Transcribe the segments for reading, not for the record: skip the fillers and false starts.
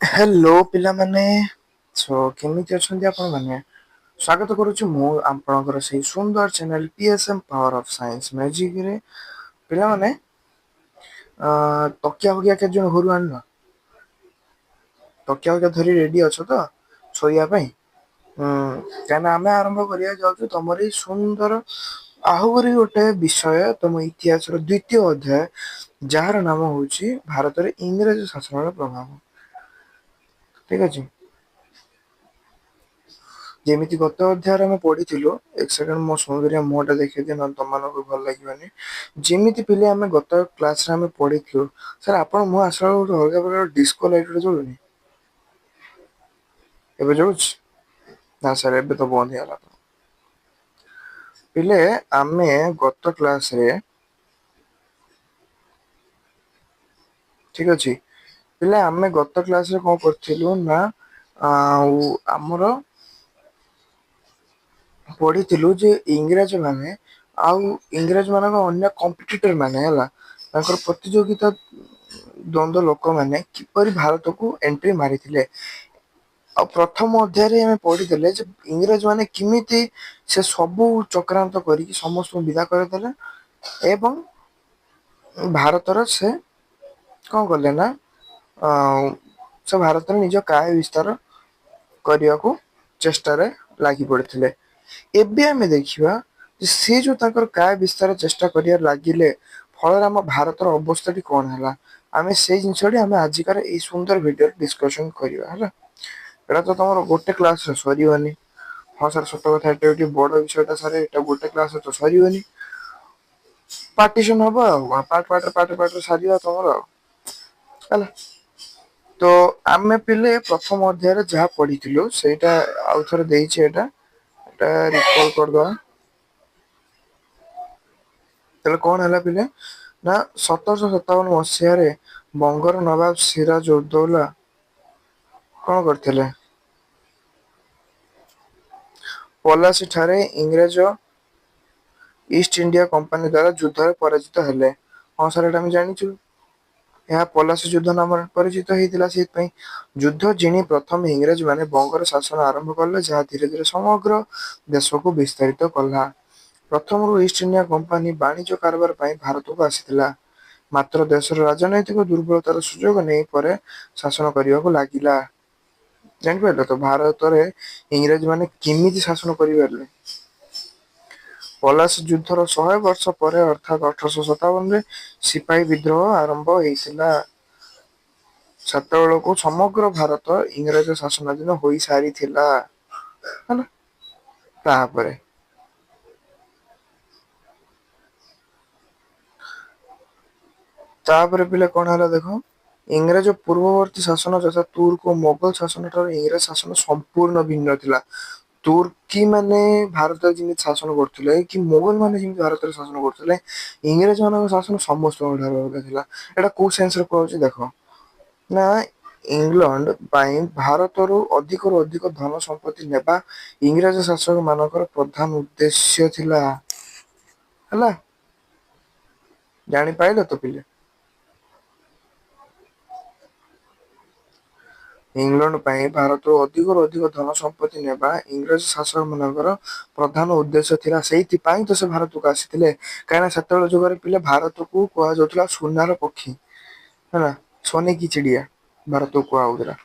Hello पिला माने सो केमिति अछंती आपण माने स्वागत करूछु मु आपणकर सेही सुंदर channel PSM power of science magic रे पिला माने तकिया बगिया के जण घरु आनलो तकिया बगिया धरी रेडी अछ तो सोइया ପାଇଁ କାହିଁକିନା ଆମେ ଆରମ୍ଭ କରିବାକୁ ଯାଉଛୁ ତମର ଏଇ ସୁନ୍ଦର ଆହୁରି ଗୋଟେ ବିଷୟ ତମ ଇତିହାସର ଦ୍ଵିତୀୟ ଅଧ୍ୟାୟ ଯାହାର ନାମ ହଉଛି ଭାରତରେ ଇଂରେଜ ଶାସନର ପ୍ରଭାବ। ଠିକ ଅଛି। ଯେମିତି ଗତ ଅଧ୍ୟାୟରେ ଆମେ ପଢିଥିଲୁ ଏକ ସେକେଣ୍ଡ ମୋ ସୁନ୍ଦରିଆ ମୁହଁ ଟା ଦେଖେଇଦିଏ ନହେଲେ ତମମାନଙ୍କୁ ଭଲ ଲାଗିବନି। ଯେମିତି ପିଲେ ଆମେ ଗତ କ୍ଲାସରେ ଆମେ ପଢିଥିଲୁ ସାର୍ ଆପଣ ମୁହଁ ଆସିଲା ବେଳକୁ ଗୋଟେ ଅଲଗା ପ୍ରକାର ଡିସ୍କୋ ଲାଇଟ୍ ଗୋଟେ ଜଳୁନି। ଏବେ ଜଳୁଛି ନା ସାର୍ ଏବେ ତ ବନ୍ଦ ହେଇଗଲା। ପିଲେ ଆମେ ଗତ କ୍ଲାସରେ ଠିକ ଅଛି ପିଲେ ଆମେ ଗତ କ୍ଲାସରେ କଣ କରିଥିଲୁ ନା ଆଉ ଆମର ପଢିଥିଲୁ ଯେ ଇଂରେଜ ମାନେ ଆଉ ଇଂରେଜ ମାନଙ୍କ ଅନ୍ୟ କମ୍ପିଟିଟର ମାନେ ହେଲା ତାଙ୍କର ପ୍ରତିଯୋଗିତା ଦ୍ଵନ୍ଦ ଲୋକମାନେ କିପରି ଭାରତକୁ ଏଣ୍ଟ୍ରି ମାରିଥିଲେ। ଆଉ ପ୍ରଥମ ଅଧ୍ୟାୟରେ ଆମେ ପଢିଥିଲେ ଯେ ଇଂରେଜ ମାନେ କେମିତି ସେ ସବୁ ଚକ୍ରାନ୍ତ କରିକି ସମସ୍ତଙ୍କୁ ବିଦା କରିଦେଲେ ଏବଂ ଭାରତର ସେ କଣ କଲେ ନା ସେ ଭାରତରେ ନିଜ କାୟ ବିସ୍ତାର କରିବାକୁ ଚେଷ୍ଟାରେ ଲାଗି ପଡିଥିଲେ। ଏବେ ଆମେ ଦେଖିବା ଯେ ସେ ଯୋଉ ତାଙ୍କର କାୟ ବିସ୍ତାର ଚେଷ୍ଟା କରିବାରେ ଲାଗିଲେ ଫଳରେ ଆମ ଭାରତର ଅବସ୍ଥାଟି କଣ ହେଲା। ଆମେ ସେଇ ଜିନିଷଟି ଆମେ ଆଜିକାର ଏଇ ସୁନ୍ଦର ଭିଡିଓରେ ଡିସକସନ କରିବା ହେଲା। ଏଇଟା ତ ତମର ଗୋଟେ କ୍ଲାସରେ ସରିବନି। ହଁ ସାର୍ ସତ କଥା ଏଟା ଟିକେ ବଡ ବିଷୟଟା ସାର୍ ଏଟା ଗୋଟେ କ୍ଲାସରେ ତ ସରିବନି। ପାର୍ଟିସନ ହବ ଆଉ ପାର୍ଟ ସାରିବା ତମର ଆଉ ହେଲା। ତ ଆମେ ପିଲେ ପ୍ରଥମ ଅଧ୍ୟାୟରେ ଯାହା ପଢିଥିଲୁ ସେଇଟା ଆଉ ଥରେ ଦେଇଛି ଏଟା ରିକଲ କରିଦବା। ତାଲେ କଣ ହେଲା ପିଲେ ନା 1757 ବଙ୍ଗର ନବାବ ସିରାଜ ଉଦୌଲା କଣ କରିଥିଲେ ପଲାସି ଠାରେ ଇଂରେଜ ଇଷ୍ଟ ଇଣ୍ଡିଆ କମ୍ପାନୀ ଦ୍ଵାରା ଯୁଦ୍ଧରେ ପରାଜିତ ହେଲେ। ହଁ ସାର୍ ଏଇଟା ଆମେ ଜାଣିଛୁ। ଏହା ପଲାସି ଯୁଦ୍ଧ ନାମରେ ପରିଚିତ ହେଇଥିଲା ସେଇଥିପାଇଁ। ଯୁଦ୍ଧ ଜିଣି ପ୍ରଥମେ ଇଂରେଜ ମାନେ ବଙ୍ଗର ଶାସନ ଆରମ୍ଭ କଲେ ଯାହା ଧୀରେ ଧୀରେ ସମଗ୍ର ଦେଶକୁ ବିସ୍ତାରିତ କଲା। ପ୍ରଥମରୁ ଇଷ୍ଟ ଇଣ୍ଡିଆ କମ୍ପାନୀ ବାଣିଜ୍ୟ କାରବାର ପାଇଁ ଭାରତକୁ ଆସିଥିଲା। ମାତ୍ର ଦେଶର ରାଜନୈତିକ ଦୁର୍ବଳତାର ସୁଯୋଗ ନେଇ ପରେ ଶାସନ କରିବାକୁ ଲାଗିଲା। ଜାଣିପାରିଲ ତ ଭାରତରେ ଇଂରେଜ ମାନେ କେମିତି ଶାସନ କରିପାରିଲେ। ପଲାସି ଯୁଦ୍ଧର 100 ବର୍ଷ ପରେ ଅର୍ଥାତ୍ 1857ରେ ସିପାହୀ ବିଦ୍ରୋହ ଆରମ୍ଭ ହେଇଥିଲା। ସେତେବେଳକୁ ସମଗ୍ର ଭାରତ ଇଂରାଜ ଶାସନାଧୀନ ହୋଇସାରିଥିଲା। ହେଲା ତାପରେ ତାପରେ ପିଲେ କଣ ହେଲା ଦେଖ ଇଂରାଜ ପୂର୍ବବର୍ତ୍ତୀ ଶାସନ ଯଥା ତୁର୍କ ଓ ମୋଗଲ ଶାସନ ଠାରୁ ଇଂରାଜ ଶାସନ ସମ୍ପୂର୍ଣ୍ଣ ଭିନ୍ନ ଥିଲା। ତୁର୍କି ମାନେ ଭାରତରେ ଯେମିତି ଶାସନ କରୁଥିଲେ କି ମୋଗଲ ମାନେ ଯେମିତି ଭାରତରେ ଶାସନ କରୁଥିଲେ ଇଂରେଜ ମାନଙ୍କ ଶାସନ ସମସ୍ତଙ୍କ ଠାରୁ ଅଲଗା ଥିଲା। ଏଇଟା କୋଉ ସେନ୍ସରେ କୁହାଯାଉଛି ଦେଖ ନା ଇଂଲଣ୍ଡ ପାଇଁ ଭାରତରୁ ଅଧିକରୁ ଅଧିକ ଧନ ସମ୍ପତ୍ତି ନେବା ଇଂରାଜ ଶାସକ ମାନଙ୍କର ପ୍ରଧାନ ଉଦ୍ଦେଶ୍ୟ ଥିଲା। ହେଲା ଜାଣିପାଇଲ ତ ପିଲେ। ଇଂଲଣ୍ଡ ପାଇଁ ଭାରତରୁ ଅଧିକରୁ ଅଧିକ ଧନ ସମ୍ପତ୍ତି ନେବା ଇଂରେଜ ଶାସକ ମାନଙ୍କର ପ୍ରଧାନ ଉଦ୍ଦେଶ୍ୟ ଥିଲା ସେଇଥିପାଇଁ ତ ସେ ଭାରତକୁ ଆସିଥିଲେ। କାହିଁକିନା ସେତେବେଳେ ଯୁଗରେ ପିଲେ ଭାରତକୁ କୁହାଯାଉଥିଲା ସୁନାର ପକ୍ଷୀ। ହେଲା ସୋନେକି ଚିଡିଆ ଭାରତକୁ କୁହା ହଉଥିଲା।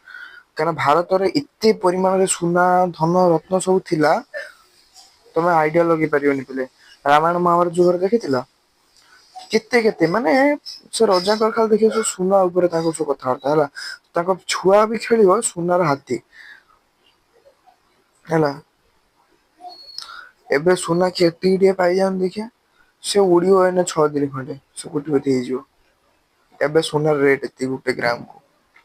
କାହିଁକିନା ଭାରତରେ ଏତେ ପରିମାଣରେ ସୁନା ଧନ ରତ୍ନ ସବୁ ଥିଲା ତମେ ଆଇଡିଆ ଲଗେଇ ପାରିବନି ପିଲେ ରାମାୟଣ ମହାଭାରତ ଯୁଗରେ ଦେଖିଥିଲ କେତେ କେତେ ମାନେ ସେ ରଜାଙ୍କର ଖାଲି ଦେଖିବ ସବୁ ସୁନା ଉପରେ ତାଙ୍କର ସବୁ କଥାବାର୍ତ୍ତା ହେଲା। ତାଙ୍କ ଛୁଆ ବି ଖେଳିବ ସୁନାର ହାତୀ ହେଲା। ଏବେ ସୁନା କିଏ ଏତିକି ଟିକେ ପାଇଯାଆନ୍ତୁ ଦେଖିଆ ସେ ଉଡିବ ଏଇନା 6 ଦିନ ଖଣ୍ଡେ ସେ କୋଟି ପତି ହେଇଯିବ। ଏବେ ସୁନାର ରେଟ୍ ଏତିକି ଗୋଟେ ଗ୍ରାମ କୁ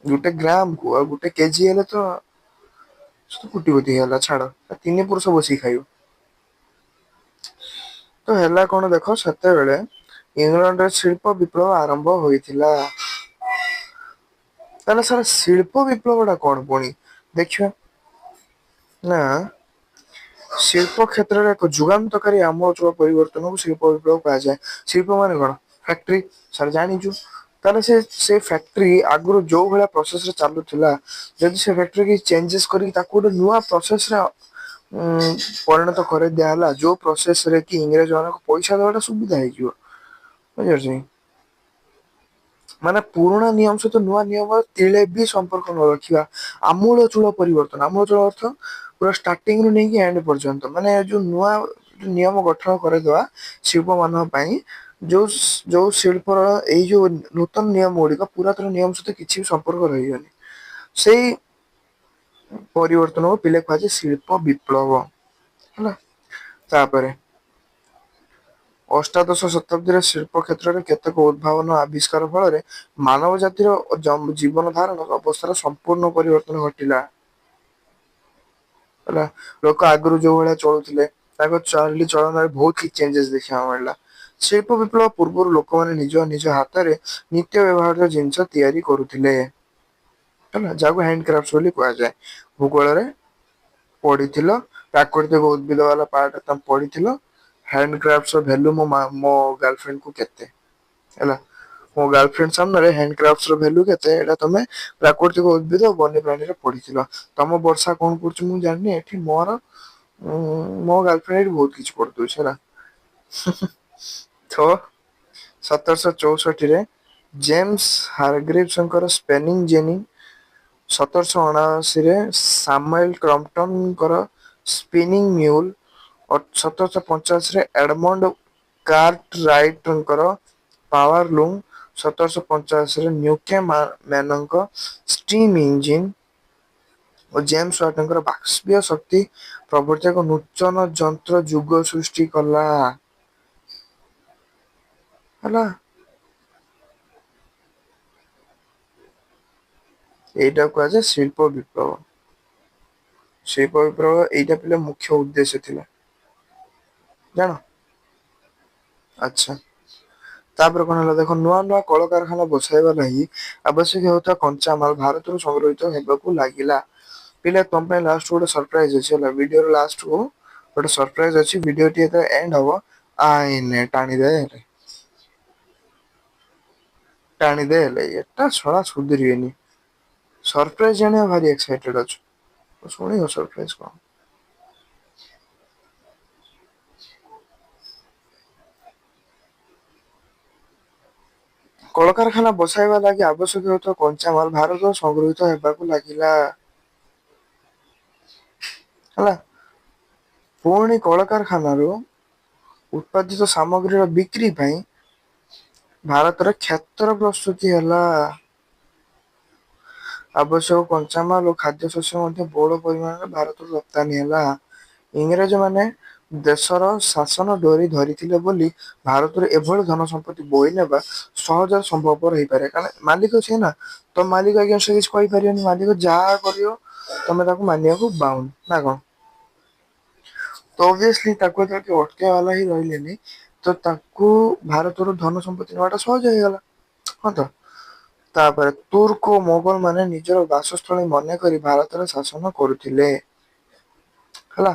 ଗୋଟେ ଗ୍ରାମ କୁ ଆଉ ଗୋଟେ କେଜି ହେଲେ ତ ସେ କୋଟି ପତି ହେଇଗଲା ଛାଡ ତିନି ପୁରୁଷ ବସିକି ଖାଇବ। ତ ହେଲା କଣ ଦେଖ ସେତେବେଳେ ଇଂଲଣ୍ଡରେ ଶିଳ୍ପ ବିପ୍ଳବ ଆରମ୍ଭ ହୋଇଥିଲା। ତାହେଲେ ସାର୍ ଶିଳ୍ପ ବିପ୍ଳବ ଟା କଣ ପୁଣି ଦେଖିବା ନା ଶିଳ୍ପ କ୍ଷେତ୍ରରେ ଏକ ଯୁଗାନ୍ତକାରୀ ଆମୂଳ ଚୂଳ ପରିବର୍ତ୍ତନକୁ ଶିଳ୍ପ ବିପ୍ଳବ କୁହାଯାଏ। ଶିଳ୍ପ ମାନେ କଣ ଫ୍ୟାକ୍ଟ୍ରି ସାର୍ ଜାଣିଛୁ ତାହେଲେ ସେ ଫ୍ୟାକ୍ଟ୍ରି ଆଗରୁ ଯୋଉ ଭଳିଆ ପ୍ରୋସେସରେ ଚାଲୁଥିଲା, ଯଦି ସେ ଫ୍ୟାକ୍ଟ୍ରି କିଛି ଚେଞ୍ଜେସ୍ କରିକି ତାକୁ ଗୋଟେ ନୂଆ ପ୍ରୋସେସରେ ପରିଣତ କରି ଦିଆହେଲା, ଯୋଉ ପ୍ରୋସେସରେ କି ଇଂରେଜ ମାନଙ୍କୁ ପଇସା ଦବାଟା ସୁବିଧା ହେଇଯିବ। ବୁଝିପାରୁଛ? ମାନେ ପୁରୁଣା ନିୟମ ସହିତ ନୂଆ ନିୟମ ତିଳେ ବି ସମ୍ପର୍କ ନ ରଖିବା, ଆମୂଳ ଚୂଳ ପରିବର୍ତ୍ତନ। ଆମୂଳ ଚୂଳ ଅର୍ଥ ପୁରା ଷ୍ଟାର୍ଟିଂରୁୁ ନେଇକି ଏଣ୍ଡ ପର୍ଯ୍ୟନ୍ତ, ମାନେ ଯୋଉ ନୂଆ ନିୟମ ଗଠନ କରିଦବା ଶିଳ୍ପ ମାନଙ୍କ ପାଇଁ, ଯୋଉ ଯୋଉ ଶିଳ୍ପର ଏଇ ଯୋଉ ନୂତନ ନିୟମ ଗୁଡିକ ପୁରାତନ ନିୟମ ସହିତ କିଛି ବି ସମ୍ପର୍କ ରହିବନି, ସେଇ ପରିବର୍ତ୍ତନକୁ ପିଲେ କୁହାଯାଏ ଶିଳ୍ପ ବିପ୍ଳବ। ହେଲା, ତାପରେ ଅଷ୍ଟାଦଶ ଶତାବ୍ଦୀରେ ଶିଳ୍ପ କ୍ଷେତ୍ରରେ କେତେକ ଉଦ୍ଭାବନ ଆବିଷ୍କାର ଫଳରେ ମାନବ ଜାତିର ଜୀବନ ଧାରଣ ଅବସ୍ଥାର ସମ୍ପୂର୍ଣ୍ଣ ପରିବର୍ତ୍ତନ ଘଟିଲା। ହେଲା, ଲୋକ ଆଗରୁ ଯୋଉ ଭଳିଆ ଚଳୁଥିଲେ ତାଙ୍କ ଚାଲିଚଳନରେ ବହୁତ କିଛି ଚେଞ୍ଜେସ ଦେଖିବାକୁ ମିଳିଲା। ଶିଳ୍ପ ବିପ୍ଳବ ପୂର୍ବରୁ ଲୋକମାନେ ନିଜ ହାତରେ ନିତ୍ୟ ବ୍ୟବହାର୍ଯ୍ୟ ଜିନିଷ ତିଆରି କରୁଥିଲେ। ହେଲା, ଯାହାକୁ ହ୍ୟାଣ୍ଡ କ୍ରାଫ୍ଟ ବୋଲି କୁହାଯାଏ। ଭୂଗୋଳରେ ପଢିଥିଲ, ପ୍ରାକୃତିକ ଉଦ୍ଭିଦ ବାଲା ପାର୍ଟ ତମେ ପଢିଥିଲ। ହ୍ୟାଣ୍ଡକ୍ରାଫ୍ଟସ ର ଭ୍ୟାଲୁ ମୋ ଗାର୍ଲଫ୍ରେଣ୍ଡ କୁ କେତେ? ହେଲା, ମୋ ଗାର୍ଲଫ୍ରେଣ୍ଡ ସାମ୍ନାରେ ହ୍ୟାଣ୍ଡକ୍ରାଫ୍ଟସ ର ଭ୍ୟାଲୁ କେତେ, ଏଇଟା ତମେ ପ୍ରାକୃତିକ ଉଦ୍ଭିଦ ଓ ବନ୍ୟପ୍ରାଣୀରେ ପଢିଥିଲ। ତମ ବର୍ଷା କଣ କରୁଛି ମୁଁ ଜାଣିନି, ଏଠି ମୋର ମୋ ଗାର୍ଲଫ୍ରେଣ୍ଡ ଏଠି ବହୁତ କିଛି କରିଦଉଛି ହେଲା। ତ 1764 ଜେମ୍ସ ହାରଗ୍ରିଭସଙ୍କର ସ୍ପେନିଂ ଜେନି, 1779 ସାମୁଏଲ କ୍ରମ୍ପଟନଙ୍କର ସ୍ପିନିଂ ମ୍ୟୁଲ, 1785 ଏଡମଣ୍ଡ କାର୍ଟ ରାଇଟଙ୍କର ପାୱାର ଲୁମ୍, 1785 ନ୍ୟୁକେମ୍ୟାନଙ୍କ ଷ୍ଟିମ୍ ଇଞ୍ଜିନ୍ ଓ ଜେମ୍ସ ୱାଟଙ୍କର ବାଷ୍ପୀୟ ଶକ୍ତି ପ୍ରଭୃତି ଏକ ନୂତନ ଯନ୍ତ୍ର ଯୁଗ ସୃଷ୍ଟି କଲା। ହେଲା, ଏଇଟା କୁହାଯାଏ ଶିଳ୍ପ ବିପ୍ଳବ। ଶିଳ୍ପ ବିପ୍ଳବ ଏଇଟା ପିଲା ମୁଖ୍ୟ ଉଦ୍ଦେଶ୍ୟ ଥିଲା, ଜାଣ। ଆଚ୍ଛା, ତାପରେ କଣ ହେଲା ଦେଖ, ନୂଆ ନୂଆ କଳକାରଖାନା ବସାଇବା ଲାଗି ଆବଶ୍ୟକ ହେଉଥିବା କଞ୍ଚାମାଲ ଭାରତରୁ ସଂଗ୍ରହିତ ହେବାକୁ ଲାଗିଲା। ପିଲା ତମ ପାଇଁ ଲାଷ୍ଟ କୁ ଗୋଟେ ସରପ୍ରାଇଜ ଅଛି ହେଲା, ଭିଡିଓର ଲାଷ୍ଟ କୁ ଗୋଟେ ସରପ୍ରାଇଜ ଅଛି, ଭିଡିଓ ଟି ଯେତେବେଳେ ଏଣ୍ଡ ହବ ଆଇନେ ଟାଣିଦେ। ଟାଣିଦେ ହେଲେ, ଏଟା ଶଳା ସୁଧୁରିବେନି। ସରପ୍ରାଇଜ ଜାଣିବା ଭାରି ଏକ୍ସାଇଟେଡ ଅଛୁ, ଶୁଣିବ ସରପ୍ରାଇଜ କଣ? କଳକାରଖାନା ବସାଇବା ଲାଗି ଆବଶ୍ୟକ ହେଉଥିବା କଞ୍ଚାମାଲ ଭାରତରେ ସଂଗୃହୀତ ହେବାକୁ ଲାଗିଲା। ହେଲା, ପୁଣି କଳକାରଖାନାରୁ ଉତ୍ପାଦିତ ସାମଗ୍ରୀର ବିକ୍ରି ପାଇଁ ଭାରତରେ କ୍ଷେତ୍ର ପ୍ରସ୍ତୁତି ହେଲା। ଆବଶ୍ୟକ କଞ୍ଚାମାଲ ଓ ଖାଦ୍ୟ ଶସ୍ୟ ମଧ୍ୟ ବହୁଳ ପରିମାଣରେ ଭାରତରୁ ରପ୍ତାନୀ ହେଲା। ଇଂରେଜ ମାନେ ଦେଶର ଶାସନ ଡୋରି ଧରିଥିଲେ ବୋଲି ଭାରତରେ ଏଭଳି ଧନ ସମ୍ପତ୍ତି ବୋହି ନେବା ସହଜରେ ସମ୍ଭବପର ହେଇପାରେ, କାରଣ ମାଲିକ ସିଏ ନା। ତ ମାଲିକ ଆଜ୍ଞା ସେ କିଛି କହିପାରିବନି, ମାଲିକ ଯାହା କରିବ ତମେ ତାକୁ ମାନିବାକୁ ବାଉନ ନା କଣ? ତ ଅଭିଅସଲି ତାକୁ ଏଥିରେ କିଏ ଅଟକେଇବା ବାଲା ହିଁ ରହିଲେନି। ତ ତାକୁ ଭାରତରୁ ଧନ ସମ୍ପତ୍ତି ନେବାଟା ସହଜ ହେଇଗଲା, ହଁ ତ। ତାପରେ ତୁର୍କ ଓ ମୋଗଲ ମାନେ ନିଜର ବାସସ୍ଥଳୀ ମନେକରି ଭାରତରେ ଶାସନ କରୁଥିଲେ। ହେଲା।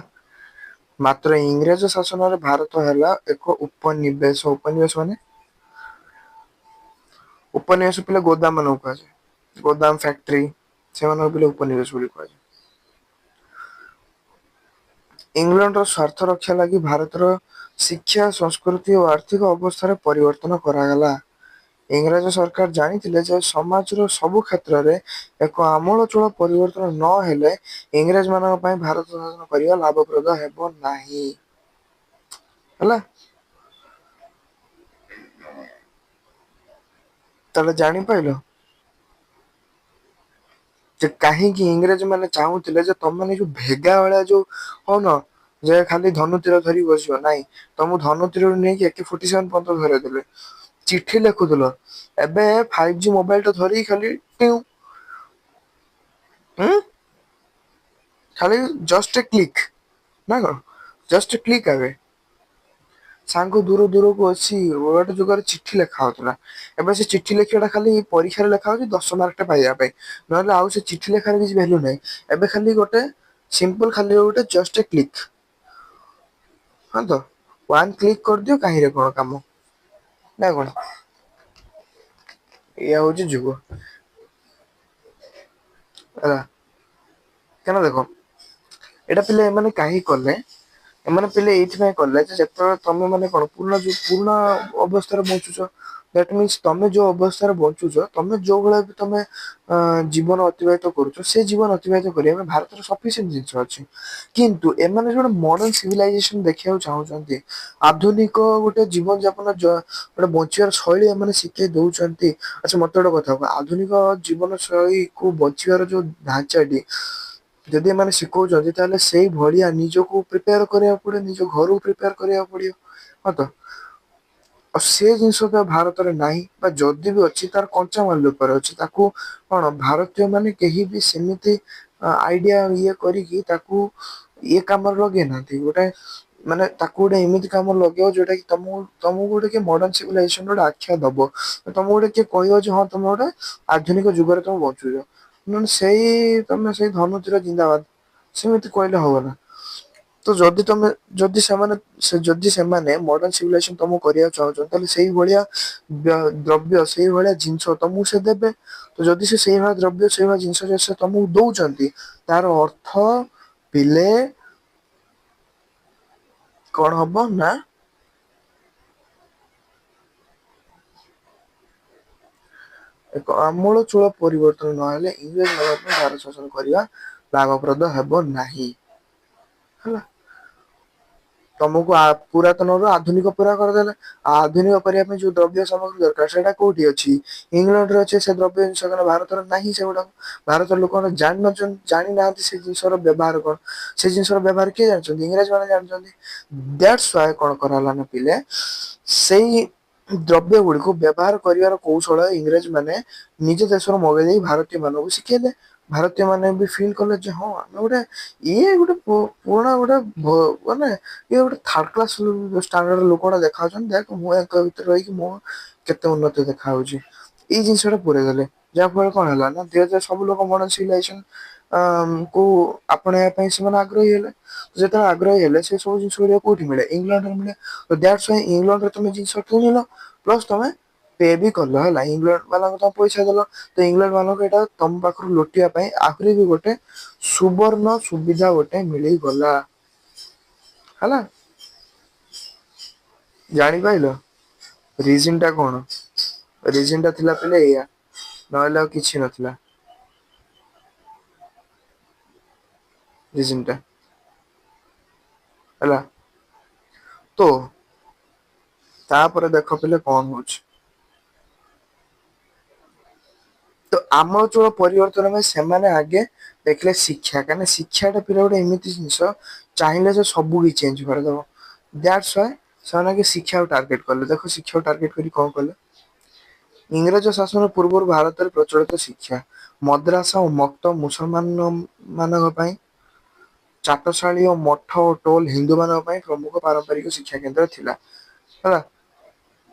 ମାତ୍ର ଇଂରେଜ ଶାସନରେ ଭାରତ ହେଲା ଏକ ଉପନିବେଶ। ଉପନିବେଶ ମାନେ ଉପନିବେଶ ପିଲା ଗୋଦାମ ମାନଙ୍କୁ କୁହାଯାଏ, ଗୋଦାମ ଫ୍ୟାକ୍ଟ୍ରି ସେମାନଙ୍କୁ ପିଲା ଉପନିବେଶ ବୋଲି କୁହାଯାଏ। ଇଂଲଣ୍ଡର ସ୍ୱାର୍ଥ ରକ୍ଷା ଲାଗି ଭାରତର ଶିକ୍ଷା, ସଂସ୍କୃତି ଓ ଆର୍ଥିକ ଅବସ୍ଥାରେ ପରିବର୍ତ୍ତନ କରାଗଲା। ଇଂରାଜ ସରକାର ଜାଣିଥିଲେ ଯେ ସମାଜର ସବୁ କ୍ଷେତ୍ରରେ ଏକ ଆମୂଳ ଚୂଳ ପରିବର୍ତ୍ତନ ନହେଲେ ଇଂରେଜ ମାନଙ୍କ ପାଇଁ ଭାରତ ଶାସନ କରିବା ଲାଭପ୍ରଦ ହେବ ନାହିଁ, ହେଲା। ତାହେଲେ ଜାଣିପାରିଲ ଯେ କାହିଁକି ଇଂରେଜ ମାନେ ଚାହୁଁଥିଲେ ଯେ ତମ ମାନେ ଯୋଉ ଭେଗା ଭଳିଆ ଯୋଉ ହଉନ ଯେ ଖାଲି ଧନୁତୀର ଧରି ବସିବ ନାଇଁ, ତମକୁ ଧନୁତୀରରୁ ନେଇକି AK-47 ପର୍ଯ୍ୟନ୍ତ ଧରେଇ ଦେଲେ। ଚିଠି ଲେଖୁଥିଲ, ଏବେ 5G ମୋବାଇଲ ଟା ଧରିକି ଖାଲି ଟିଉଁ ହୁଁ ଖାଲି ଜଷ୍ଟ ଏ କ୍ଲିକ୍ ନା କଣ, ଜଷ୍ଟ ଏ କ୍ଲିକ୍ ଆୱେ। ସାଙ୍ଗ ଦୂର ଦୂରକୁ ଅଛି, ଗୋଟେ ଯୁଗରେ ଚିଠି ଲେଖା ହଉଥିଲା। ଏବେ ସେ ଚିଠି ଲେଖିବା ଟା ଖାଲି ପରୀକ୍ଷାରେ ଲେଖା ହଉଛି 10 ମାର୍କ ଟା ପାଇବା ପାଇଁ। ନହେଲେ ଆଉ ସେ ଚିଠି ଲେଖାର କିଛି ଭ୍ୟାଲ୍ୟୁ ନାହିଁ, ଏବେ ଖାଲି ଗୋଟେ ସିମ୍ପଲ ଖାଲି ଗୋଟେ ଜଷ୍ଟ ଏ କ୍ଲିକ୍। ହଁ ତ ୱାନ୍ କ୍ଲିକ୍ କରିଦିଅ କାହିଁରେ କଣ କାମ, ନା କଣ? ଏଇଆ ହଉଛି ଯୁଗ ହେଲା। କେନ ଦେଖ ଏଇଟା ପିଲେ ଏମାନେ କାହିଁ କଲେ ଏମାନେ ପିଲେ ଏଇଥିପାଇଁ କଲେ ଯେ ଯେତେବେଳେ ତମେ ମାନେ କଣ ପୁରୁଣା ଅବସ୍ଥାରେ ବଞ୍ଚୁଛ ଦାଟ ମିନ୍ସ ତମେ ଯୋଉ ଅବସ୍ଥାରେ ବଞ୍ଚୁଛ ତମେ ଯୋଉ ଭଳିଆ ବି ତମେ ଜୀବନ ଅତିବାହିତ କରୁଛ ସେ ଜୀବନ ଅତିବାହିତ କରିବା ପାଇଁ ଭାରତର ସଫିସିଏଣ୍ଟ ଜିନିଷ ଅଛି। କିନ୍ତୁ ଏମାନେ ଯୋଉଟେ ମଡର୍ଣ ସିଭିଲାଇଜେସନ ଦେଖିବାକୁ ଚାହୁଁଛନ୍ତି ଆଧୁନିକ ଗୋଟେ ଜୀବନ ଯାପନ ଗୋଟେ ବଞ୍ଚିବାର ଶୈଳୀ ଏମାନେ ଶିଖେଇ ଦଉଛନ୍ତି। ଆଚ୍ଛା ମତେ ଗୋଟେ କଥା କୁହ ଆଧୁନିକ ଜୀବନ ଶୈଳୀ କୁ ବଞ୍ଚିବାର ଯୋଉ ଢାଞ୍ଚାଟି ଯଦି ଏମାନେ ଶିଖଉଛନ୍ତି ତାହେଲେ ସେଇ ଭଳିଆ ନିଜକୁ ପ୍ରିପେୟାର କରିବାକୁ ପଡିବ ନିଜ ଘରକୁ ପ୍ରିପେୟାର କରିବାକୁ ପଡିବ ହଁ ତ ଆଉ ସେ ଜିନିଷ ତ ଭାରତରେ ନାହିଁ ବା ଯଦି ବି ଅଛି ତାର କଞ୍ଚାମାଲ ଉପରେ ଅଛି ତାକୁ କଣ ଭାରତୀୟ ମାନେ କେହି ବି ସେମିତି ଆଇଡିଆ ଇଏ କରିକି ତାକୁ ଇଏ କାମରେ ଲଗେଇନାହାନ୍ତି ଗୋଟେ ମାନେ ତାକୁ ଗୋଟେ ଏମିତି କାମ ଲଗେଇବ ଯୋଉଟା କି ତମକୁ ଗୋଟେ ମଡର୍ଣ ସିଭିଲାଇଜେସନ ଗୋଟେ ଆଖ୍ୟା ଦବ ତମକୁ ଗୋଟେ କିଏ କହିବ ଯେ ହଁ ତମେ ଗୋଟେ ଆଧୁନିକ ଯୁଗରେ ତମେ ବଞ୍ଚୁଛ ସେଇ ତମେ ସେଇ ଧନୁତିର ଜିନ୍ଦାବାଦ ସେମିତି କହିଲେ ହବ ନା। ତ ଯଦି ସେମାନେ ମଡର୍ଣ ସିଭିଲାଇଜେସନ ତମକୁ କରିବାକୁ ଚାହୁଁଛନ୍ତି ତାହେଲେ ସେଇ ଭଳିଆ ଦ୍ରବ୍ୟ ସେଇଭଳିଆ ଜିନିଷ ତମକୁ ସେ ଦେବେ। ତ ଯଦି ସେ ସେଇଭଳିଆ ଦ୍ରବ୍ୟ ସେଇଭଳିଆ ଜିନିଷ ସେ ତମକୁ ଦଉଛନ୍ତି ତାର ଅର୍ଥ ପିଲେ କଣ ହବ ନା ଏକ ଆମୂଳ ଚୂଳ ପରିବର୍ତ୍ତନ ନହେଲେ ଇଂରେଜ ଭାରତ ଶାସନ କରିବା ଲାଭପ୍ରଦ ହେବ ନାହିଁ ହେଲା। ତମକୁ ପୁରାତନରୁ ଆଧୁନିକ ପୁରା କରିଦେଲେ ଆଧୁନିକ କରିବା ପାଇଁ ଯୋଉ ଦ୍ରବ୍ୟ ସାମଗ୍ରୀ ଦରକାର ସେଇଟା କୋଉଠି ଅଛି ଇଂଲଣ୍ଡରେ ଅଛି ସେ ଦ୍ରବ୍ୟ ଜିନିଷ ଭାରତର ନାହିଁ ସେଗୁଡାକ ଭାରତର ଲୋକମାନେ ଜାଣିନାହାନ୍ତି ସେ ଜିନିଷର ବ୍ୟବହାର କଣ ସେ ଜିନିଷର ବ୍ୟବହାର କିଏ ଜାଣିଛନ୍ତି ଇଂରାଜୀ ମାନେ ଜାଣିଛନ୍ତି। ଦେଟ୍ସ ୱାଇ କଣ କରାହେଲା ନା ପିଲେ ସେଇ ଦ୍ରବ୍ୟ ଗୁଡିକୁ ବ୍ୟବହାର କରିବାର କୌଶଳ ଇଂରେଜ ମାନେ ନିଜ ଦେଶରୁ ମଗେଇ ଦେଇ ଭାରତୀୟ ମାନଙ୍କୁ ଶିଖେଇଲେ ଭାରତୀୟ ମାନେ ବି ଫିଲ୍ କଲେ ଯେ ହଁ ଆମେ ଗୋଟେ ଇଏ ଗୋଟେ ପୁରୁଣା ଗୋଟେ ମାନେ ଇଏ ଗୋଟେ ଥାର୍ଡ କ୍ଲାସ ଷ୍ଟାଣ୍ଡାର୍ଡ ଲୋକ ଗୁଡା ଦେଖାଯାଉଛନ୍ତି ଦେଖ ମୁଁ ୟାଙ୍କ ଭିତରେ ରହିକି ମୁଁ କେତେ ଉନ୍ନତି ଦେଖା ହାଉଛି ଏଇ ଜିନିଷ ଟା ପୁରେଇ ଦେଲେ ଯାହା ଫଳରେ କଣ ହେଲା ନା ଧୀରେ ଧୀରେ ସବୁ ଲୋକ ମଡର୍ଣ ସିଭିଲାଇଜେସନ କୁ ଆପଣେଇବା ପାଇଁ ସେମାନେ ଆଗ୍ରହୀ ହେଲେ ଯେତେବେଳେ ଆଗ୍ରହୀ ହେଲେ ସେ ସବୁ ଜିନିଷ ଗୁଡିକ କୋଉଠି ମିଳେ ଇଂଲଣ୍ଡରେ ମିଳେ ଦ୍ୟାଟ୍ସ ୱାଇ ଇଂଲଣ୍ଡରେ ତମେ ଜିନିଷ କିଣିଲ ପ୍ଲସ ତମେ ପେ ବି କଲ ହେଲା ଇଂଲଣ୍ଡ ବାଲାଙ୍କୁ ତମେ ପଇସା ଦେଲ ତ ଇଂଲଣ୍ଡ ମାନଙ୍କୁ ଏଇଟା ତମ ପାଖରୁ ଲୁଟିବା ପାଇଁ ଆହୁରି ବି ଗୋଟେ ସୁବର୍ଣ୍ଣ ସୁବିଧା ଗୋଟେ ମିଳିଗଲା ହେଲା। ଜାଣିପାରିଲ ରିଜିନ ଟା କଣ ରିଜିନ ଟା ଥିଲା ପିଲେ ଏଇଆ ନହେଲେ ଆଉ କିଛି ନଥିଲା। ରିଜିନ ଟା ହେଲା ତ ତାପରେ ଦେଖ ପିଲେ କଣ ହଉଛି ତ ଆମ ଚୋଳ ପରିବର୍ତ୍ତନ ପାଇଁ ସେମାନେ ଆଗେ ଦେଖିଲେ ଶିକ୍ଷା କାହିଁକିନା ଶିକ୍ଷାଟା ପିଲା ଗୋଟେ ଏମିତି ଜିନିଷ ଚାହିଁଲେ ସେ ସବୁ କିଛି ଚେଞ୍ଜ କରିଦବ ଦ୍ୟାଟ୍ସ ୱାଇ ସେମାନେ ଆଗେ ଶିକ୍ଷାକୁ ଟାର୍ଗେଟ କଲେ ଦେଖ ଶିକ୍ଷାକୁ ଟାର୍ଗେଟ କରି କଣ କଲେ ଇଂରେଜ ଶାସନ ପୂର୍ବରୁ ଭାରତରେ ପ୍ରଚଳିତ ଶିକ୍ଷା ମଦ୍ରାସା ଓ ମକ୍ତ ମୁସଲମାନ ମାନଙ୍କ ପାଇଁ ଚାଟଶାଳୀ ଓ ମଠ ଓ ଟୋଲ ହିନ୍ଦୁ ମାନଙ୍କ ପାଇଁ ପ୍ରମୁଖ ପାରମ୍ପରିକ ଶିକ୍ଷା କେନ୍ଦ୍ର ଥିଲା ହେଲା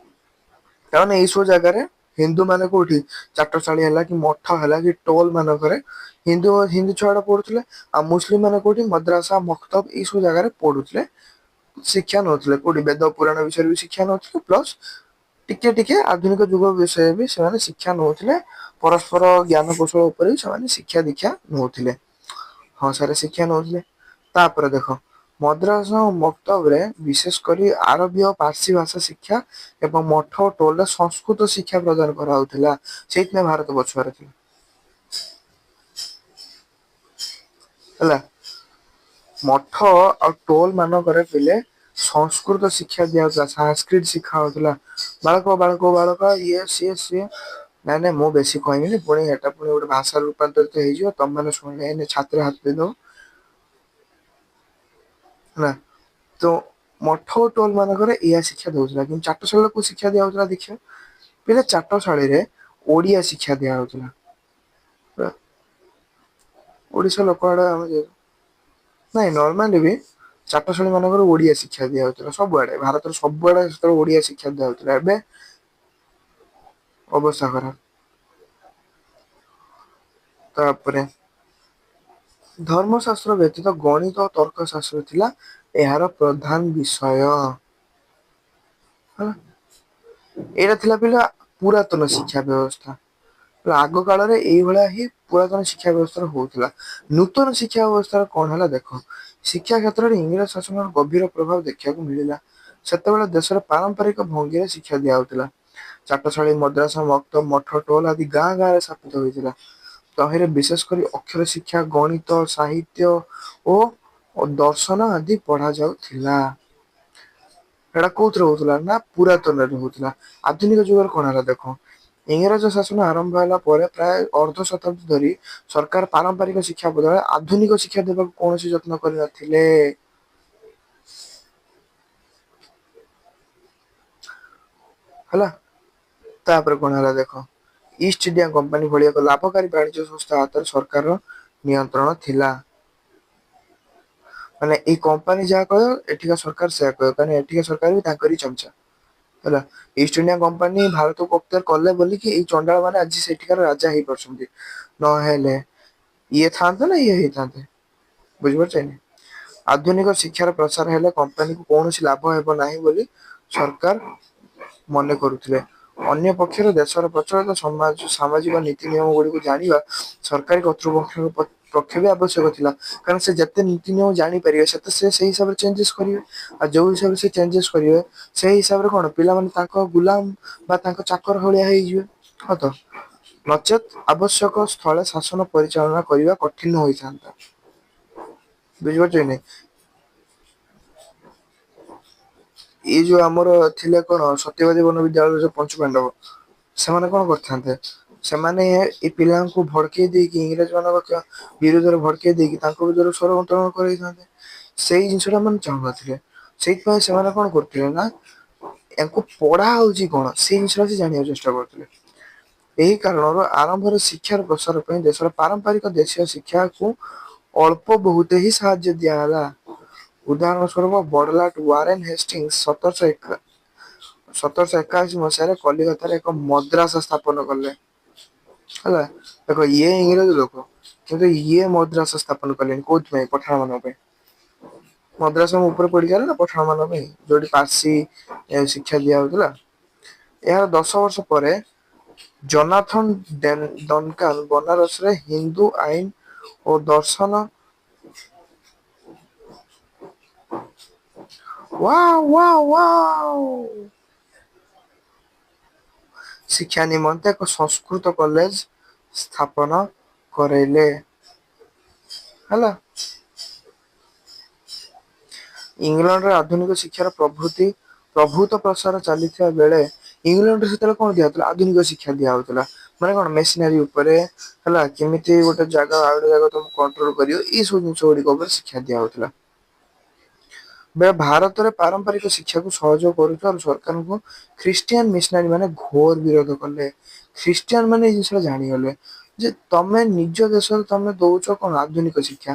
କାରଣ ଏଇ ସବୁ ଜାଗାରେ ହିନ୍ଦୁ ମାନେ କୋଉଠି ଚାଟଶାଳୀ ହେଲା କି ମଠ ହେଲା କି ଟୋଲ ମାନଙ୍କରେ ହିନ୍ଦୁ ଛୁଆ ଗୁଡା ପଢୁଥିଲେ ଆଉ ମୁସଲିମ ମାନେ କୋଉଠି ମଦ୍ରାସା ମକ୍ତବ ଏଇ ସବୁ ଜାଗାରେ ପଢୁଥିଲେ ଶିକ୍ଷା ନଉଥିଲେ କୋଉଠି ବେଦ ପୁରାଣ ବିଷୟରେ ବି ଶିକ୍ଷା ନଉଥିଲେ ପ୍ଲସ ଟିକେ ଟିକେ ଆଧୁନିକ ଯୁଗ ବିଷୟରେ ବି ସେମାନେ ଶିକ୍ଷା ନଉଥିଲେ ପରସ୍ପର ଜ୍ଞାନ କୌଶଳ ଉପରେ ବି ସେମାନେ ଶିକ୍ଷା ଦୀକ୍ଷା ନଉଥିଲେ ହଁ ସାର ଶିକ୍ଷା ନଉଥିଲେ ତାପରେ ଦେଖ ମଦ୍ରାସ ମକ୍ତବ ରେ ବିଶେଷ କରି ଆରବୀୟ ପାର୍ସି ଭାଷା ଶିକ୍ଷା ଏବଂ ମଠ ଟୋଲରେ ସଂସ୍କୃତ ଶିକ୍ଷା ପ୍ରଦାନ କରାହଉଥିଲା ସେଇଥିପାଇଁ ଭାରତ ପଛୁଆରେ ଥିଲା ହେଲା ମଠ ଆଉ ଟୋଲ ମାନଙ୍କରେ ପିଲେ ସଂସ୍କୃତ ଶିକ୍ଷା ଦିଆଯାଉଥିଲା ସାଂସ୍କ୍ରିଟ ଶିକ୍ଷା ହଉଥିଲା ବାଳକ ଇଏ ସିଏ ନାଇଁ ନାଇଁ ମୁଁ ବେଶୀ କହିବିନି ପୁଣି ଏଟା ପୁଣି ଗୋଟେ ଭାଷା ରୂପାନ୍ତରିତ ହେଇଯିବ ତମ ମାନେ ଶୁଣିଲେ ଛାତିରେ ହାତ ଦେଇଦବ ହେଲା ତ ମଠ ଟୋଲ ମାନଙ୍କରେ ଏଇଆ ଶିକ୍ଷା ଦଉଥିଲା କିନ୍ତୁ ଚାଟଶାଳୀରେ କୋଉ ଶିକ୍ଷା ଦିଆଯାଉଥିଲା ଦେଖିବା ପିଲା ଚାଟଶାଳୀରେ ଓଡିଆ ଶିକ୍ଷା ଦିଆ ହଉଥିଲା ଓଡିଶା ଲୋକ ଆଡେ ଆମେ ଯାଉ ନାଇଁ ନର୍ମାଲି ବି ଚାଟଶାଳୀ ମାନଙ୍କର ଓଡିଆ ଶିକ୍ଷା ଦିଆଯାଉଥିଲା ସବୁଆଡେ ଭାରତର ସବୁଆଡେ ସେତେବେଳେ ଓଡିଆ ଶିକ୍ଷା ଦିଆଯାଉଥିଲା ଏବେ ଅବସ୍ଥା ଖରାପ ତାପରେ ଧର୍ମଶାସ୍ତ୍ର ବ୍ୟତୀତ ଗଣିତ ଓ ତର୍କ ଶାସ୍ତ୍ର ଥିଲା ଏହାର ପ୍ରଧାନ ବିଷୟ ହେଲା ଏଇଟା ଥିଲା ପିଲା ପୁରାତନ ଶିକ୍ଷା ବ୍ୟବସ୍ଥା। ଆଗ କାଳରେ ଏଇଭଳିଆ ହିଁ ପୁରାତନ ଶିକ୍ଷା ବ୍ୟବସ୍ଥାର ହଉଥିଲା। ନୂତନ ଶିକ୍ଷା ବ୍ୟବସ୍ଥାର କଣ ହେଲା ଦେଖ। ଶିକ୍ଷା କ୍ଷେତ୍ରରେ ଇଂରେଜ ଶାସନର ଗଭୀର ପ୍ରଭାବ ଦେଖିବାକୁ ମିଳିଲା। ସେତେବେଳେ ଦେଶର ପାରମ୍ପରିକ ଭଙ୍ଗିରେ ଶିକ୍ଷା ଦିଆହଉଥିଲା। ଚାଟଶାଳୀ, ମଦ୍ରାସା, ମକ୍ତବ, ମଠ, ଟୋଲ ଆଦି ଗାଁ ଗାଁରେ ସ୍ଥାପିତ ହୋଇଥିଲା। ତହିଁରେ ବିଶେଷ କରି ଅକ୍ଷର ଶିକ୍ଷା, ଗଣିତ, ସାହିତ୍ୟ ଓ ଦର୍ଶନ ଆଦି ପଢା ଯାଉଥିଲା। ଏଟା କୋଉଥିରେ ହଉଥିଲା ନା ପୁରାତନରେ ହଉଥିଲା। ଆଧୁନିକ ଯୁଗରେ କଣ ହେଲା ଦେଖ। ଇଂରାଜ ଶାସନ ଆରମ୍ଭ ହେଲା ପରେ ପ୍ରାୟ ଅର୍ଧ ଶତାବ୍ଦୀ ଧରି ସରକାର ପାରମ୍ପରିକ ଶିକ୍ଷା ବଦଳରେ ଆଧୁନିକ ଶିକ୍ଷା ଦେବାକୁ କୌଣସି ଯତ୍ନ କରିନଥିଲେ। ହେଲା। ତାପରେ କଣ ହେଲା ଦେଖ। ଇଷ୍ଟ ଇଣ୍ଡିଆ କମ୍ପାନୀ ଭଳି ଏକ ଲାଭକାରୀ ବାଣିଜ୍ୟ ସଂସ୍ଥା ହାତରେ ସରକାରର ନିୟନ୍ତ୍ରଣ ଥିଲା। ମାନେ ଏଇ କମ୍ପାନୀ ଯାହା କହିବ ଏଠିକା ସରକାର ସେୟା କହିବ। କାରଣ ଏଠିକା ସରକାର ବି ତାଙ୍କରି ଚମଚା। ହେଲା। ଇଷ୍ଟ ଇଣ୍ଡିଆ କମ୍ପାନୀ ଭାରତକୁ ଅକ୍ତିଆର କଲେ ବୋଲିକି ଏଇ ଚଣ୍ଡାଳ ମାନେ ଆଜି ସେଠିକାର ରାଜା ହେଇପାରୁଛନ୍ତି। ନହେଲେ ଇଏ ଥାନ୍ତେ ନା ଇଏ ହେଇଥାନ୍ତେ। ବୁଝିପାରୁଛ କି? ଆଧୁନିକ ଶିକ୍ଷାର ପ୍ରସାର ହେଲେ କମ୍ପାନୀକୁ କୌଣସି ଲାଭ ହେବ ନାହିଁ ବୋଲି ସରକାର ମନେ କରୁଥିଲେ। ଅନ୍ୟ ପକ୍ଷରେ ଦେଶର ପ୍ରଚଳିତ ସାମାଜିକ ନୀତି ନିୟମ ଗୁଡିକୁ ଜାଣିବା ସରକାରୀ କର୍ତ୍ତୃପକ୍ଷଙ୍କ ପକ୍ଷ ବି ଆବଶ୍ୟକ ଥିଲା। କାରଣ ସେ ଯେତେ ନୀତି ନିୟମ ଜାଣିପାରିବେ ସେତେ ସେ ସେଇ ହିସାବରେ ଚେଞ୍ଜେସ କରିବେ। ଆଉ ଯୋଉ ହିସାବରେ ସେ ଚେଞ୍ଜେସ କରିବେ ସେଇ ହିସାବରେ କଣ ପିଲାମାନେ ତାଙ୍କ ଗୁଲାମ ବା ତାଙ୍କ ଚାକର ଭଳିଆ ହେଇଯିବେ। ହଁ ତ। ନଚେତ୍ ଆବଶ୍ୟକ ସ୍ଥଳେ ଶାସନ ପରିଚାଳନା କରିବା କଠିନ ହୋଇଥାନ୍ତା। ବୁଝିପାରୁଛ କି ନାଇଁ? ଏଇ ଯୋଉ ଆମର ଥିଲେ କଣ ସତ୍ୟବାଦୀ ବନ ବିଦ୍ୟାଳୟରେ ଯୋଉ ପଞ୍ଚୁ ପାଣ୍ଡବ ସେମାନେ କଣ କରିଥାନ୍ତେ? ସେମାନେ ଏଇ ପିଲାଙ୍କୁ ଭଡକେଇ ଦେଇକି ଇଂରେଜ ମାନଙ୍କ ବିରୁଦ୍ଧରେ ଭଡକେଇ ଦେଇକି ତାଙ୍କ ଭିତରେ ଷଡ଼ଯନ୍ତ୍ର କରେଇଥାନ୍ତେ। ସେଇ ଜିନିଷ ଟା ମାନେ ଚାହୁଁନଥିଲେ। ସେଇଥିପାଇଁ ସେମାନେ କଣ କରୁଥିଲେ ନା ୟାଙ୍କୁ ପଢା ହଉଛି କଣ ସେଇ ଜିନିଷଟା ସେ ଜାଣିବାକୁ ଚେଷ୍ଟା କରୁଥିଲେ। ଏହି କାରଣରୁ ଆରମ୍ଭରେ ଶିକ୍ଷାର ପ୍ରସାର ପାଇଁ ଦେଶର ପାରମ୍ପରିକ ଦେଶୀୟ ଶିକ୍ଷାକୁ ଅଳ୍ପ ବହୁତ ହିଁ ସାହାଯ୍ୟ ଦିଆହେଲା। ଉଦାହରଣ ସ୍ୱରୂପ ବଡଲାଟ ୱାରେନ ହେଷ୍ଟିଙ୍ଗ 1781 ମସିହାରେ କଲିକତାରେ ଏକ ମଦ୍ରାସା ସ୍ଥାପନ କଲେ। ହେଲା। ଦେଖ ଇଏ ଇଂରେଜ ଲୋକ କିନ୍ତୁ ଇଏ ମଦ୍ରାସା ସ୍ଥାପନ କଲେଣି କୋଉଥିପାଇଁ ପଠାଣ ମାନଙ୍କ ପାଇଁ। ମଦ୍ରାସ ଉପରେ ପଡିକି ନା ପଠାଣ ମାନଙ୍କ ପାଇଁ ଯୋଉଠି ପାର୍ସି ଶିକ୍ଷା ଦିଆ ହଉଥିଲା। ଏହାର 10 ବର୍ଷ ପରେ ଜନାଥନ ଡନକାନ ବନାରସରେ ହିନ୍ଦୁ ଆଇନ ଓ ଦର୍ଶନ ୱାଓ ୱାଓ ୱାଓ। ଶିକ୍ଷା ନିମନ୍ତେ ଏକ ସଂସ୍କୃତ କଲେଜ ସ୍ଥାପନ କରେଇଲେ। ହେଲା। ଇଂଲଣ୍ଡରେ ଆଧୁନିକ ଶିକ୍ଷାର ପ୍ରଭୃତ ପ୍ରସାର ଚାଲିଥିବା ବେଳେ ଇଂଲଣ୍ଡରେ ସେତେବେଳେ କଣ ଦିଆହଉଥିଲା ଆଧୁନିକ ଶିକ୍ଷା ଦିଆ ହଉଥିଲା। ମାନେ କଣ ମେସିନାରୀ ଉପରେ ହେଲା କେମିତି ଗୋଟେ ଜାଗା ଆଉ ଗୋଟେ ଜାଗା ତମକୁ କଣ୍ଟ୍ରୋଲ କରିବ ଏଇ ସବୁ ଜିନିଷ ଗୁଡିକ ଉପରେ ଶିକ୍ଷା ଦିଆ ହଉଥିଲା। ଭାରତରେ ପାରମ୍ପରିକ ଶିକ୍ଷାକୁ ସହଯୋଗ କରୁଥିବାରୁ ସରକାରଙ୍କୁ ଖ୍ରୀଷ୍ଟିଆନ ମିସନାରୀ ମାନେ ଘୋର ବିରୋଧ କଲେ। ଖ୍ରୀଷ୍ଟିଆନ ମାନେ ଏଇ ଜିନିଷଟା ଜାଣିଗଲେ। ଯେ ତମେ ନିଜ ଦେଶରେ ତମେ ଦଉଛ କଣ ଆଧୁନିକ ଶିକ୍ଷା।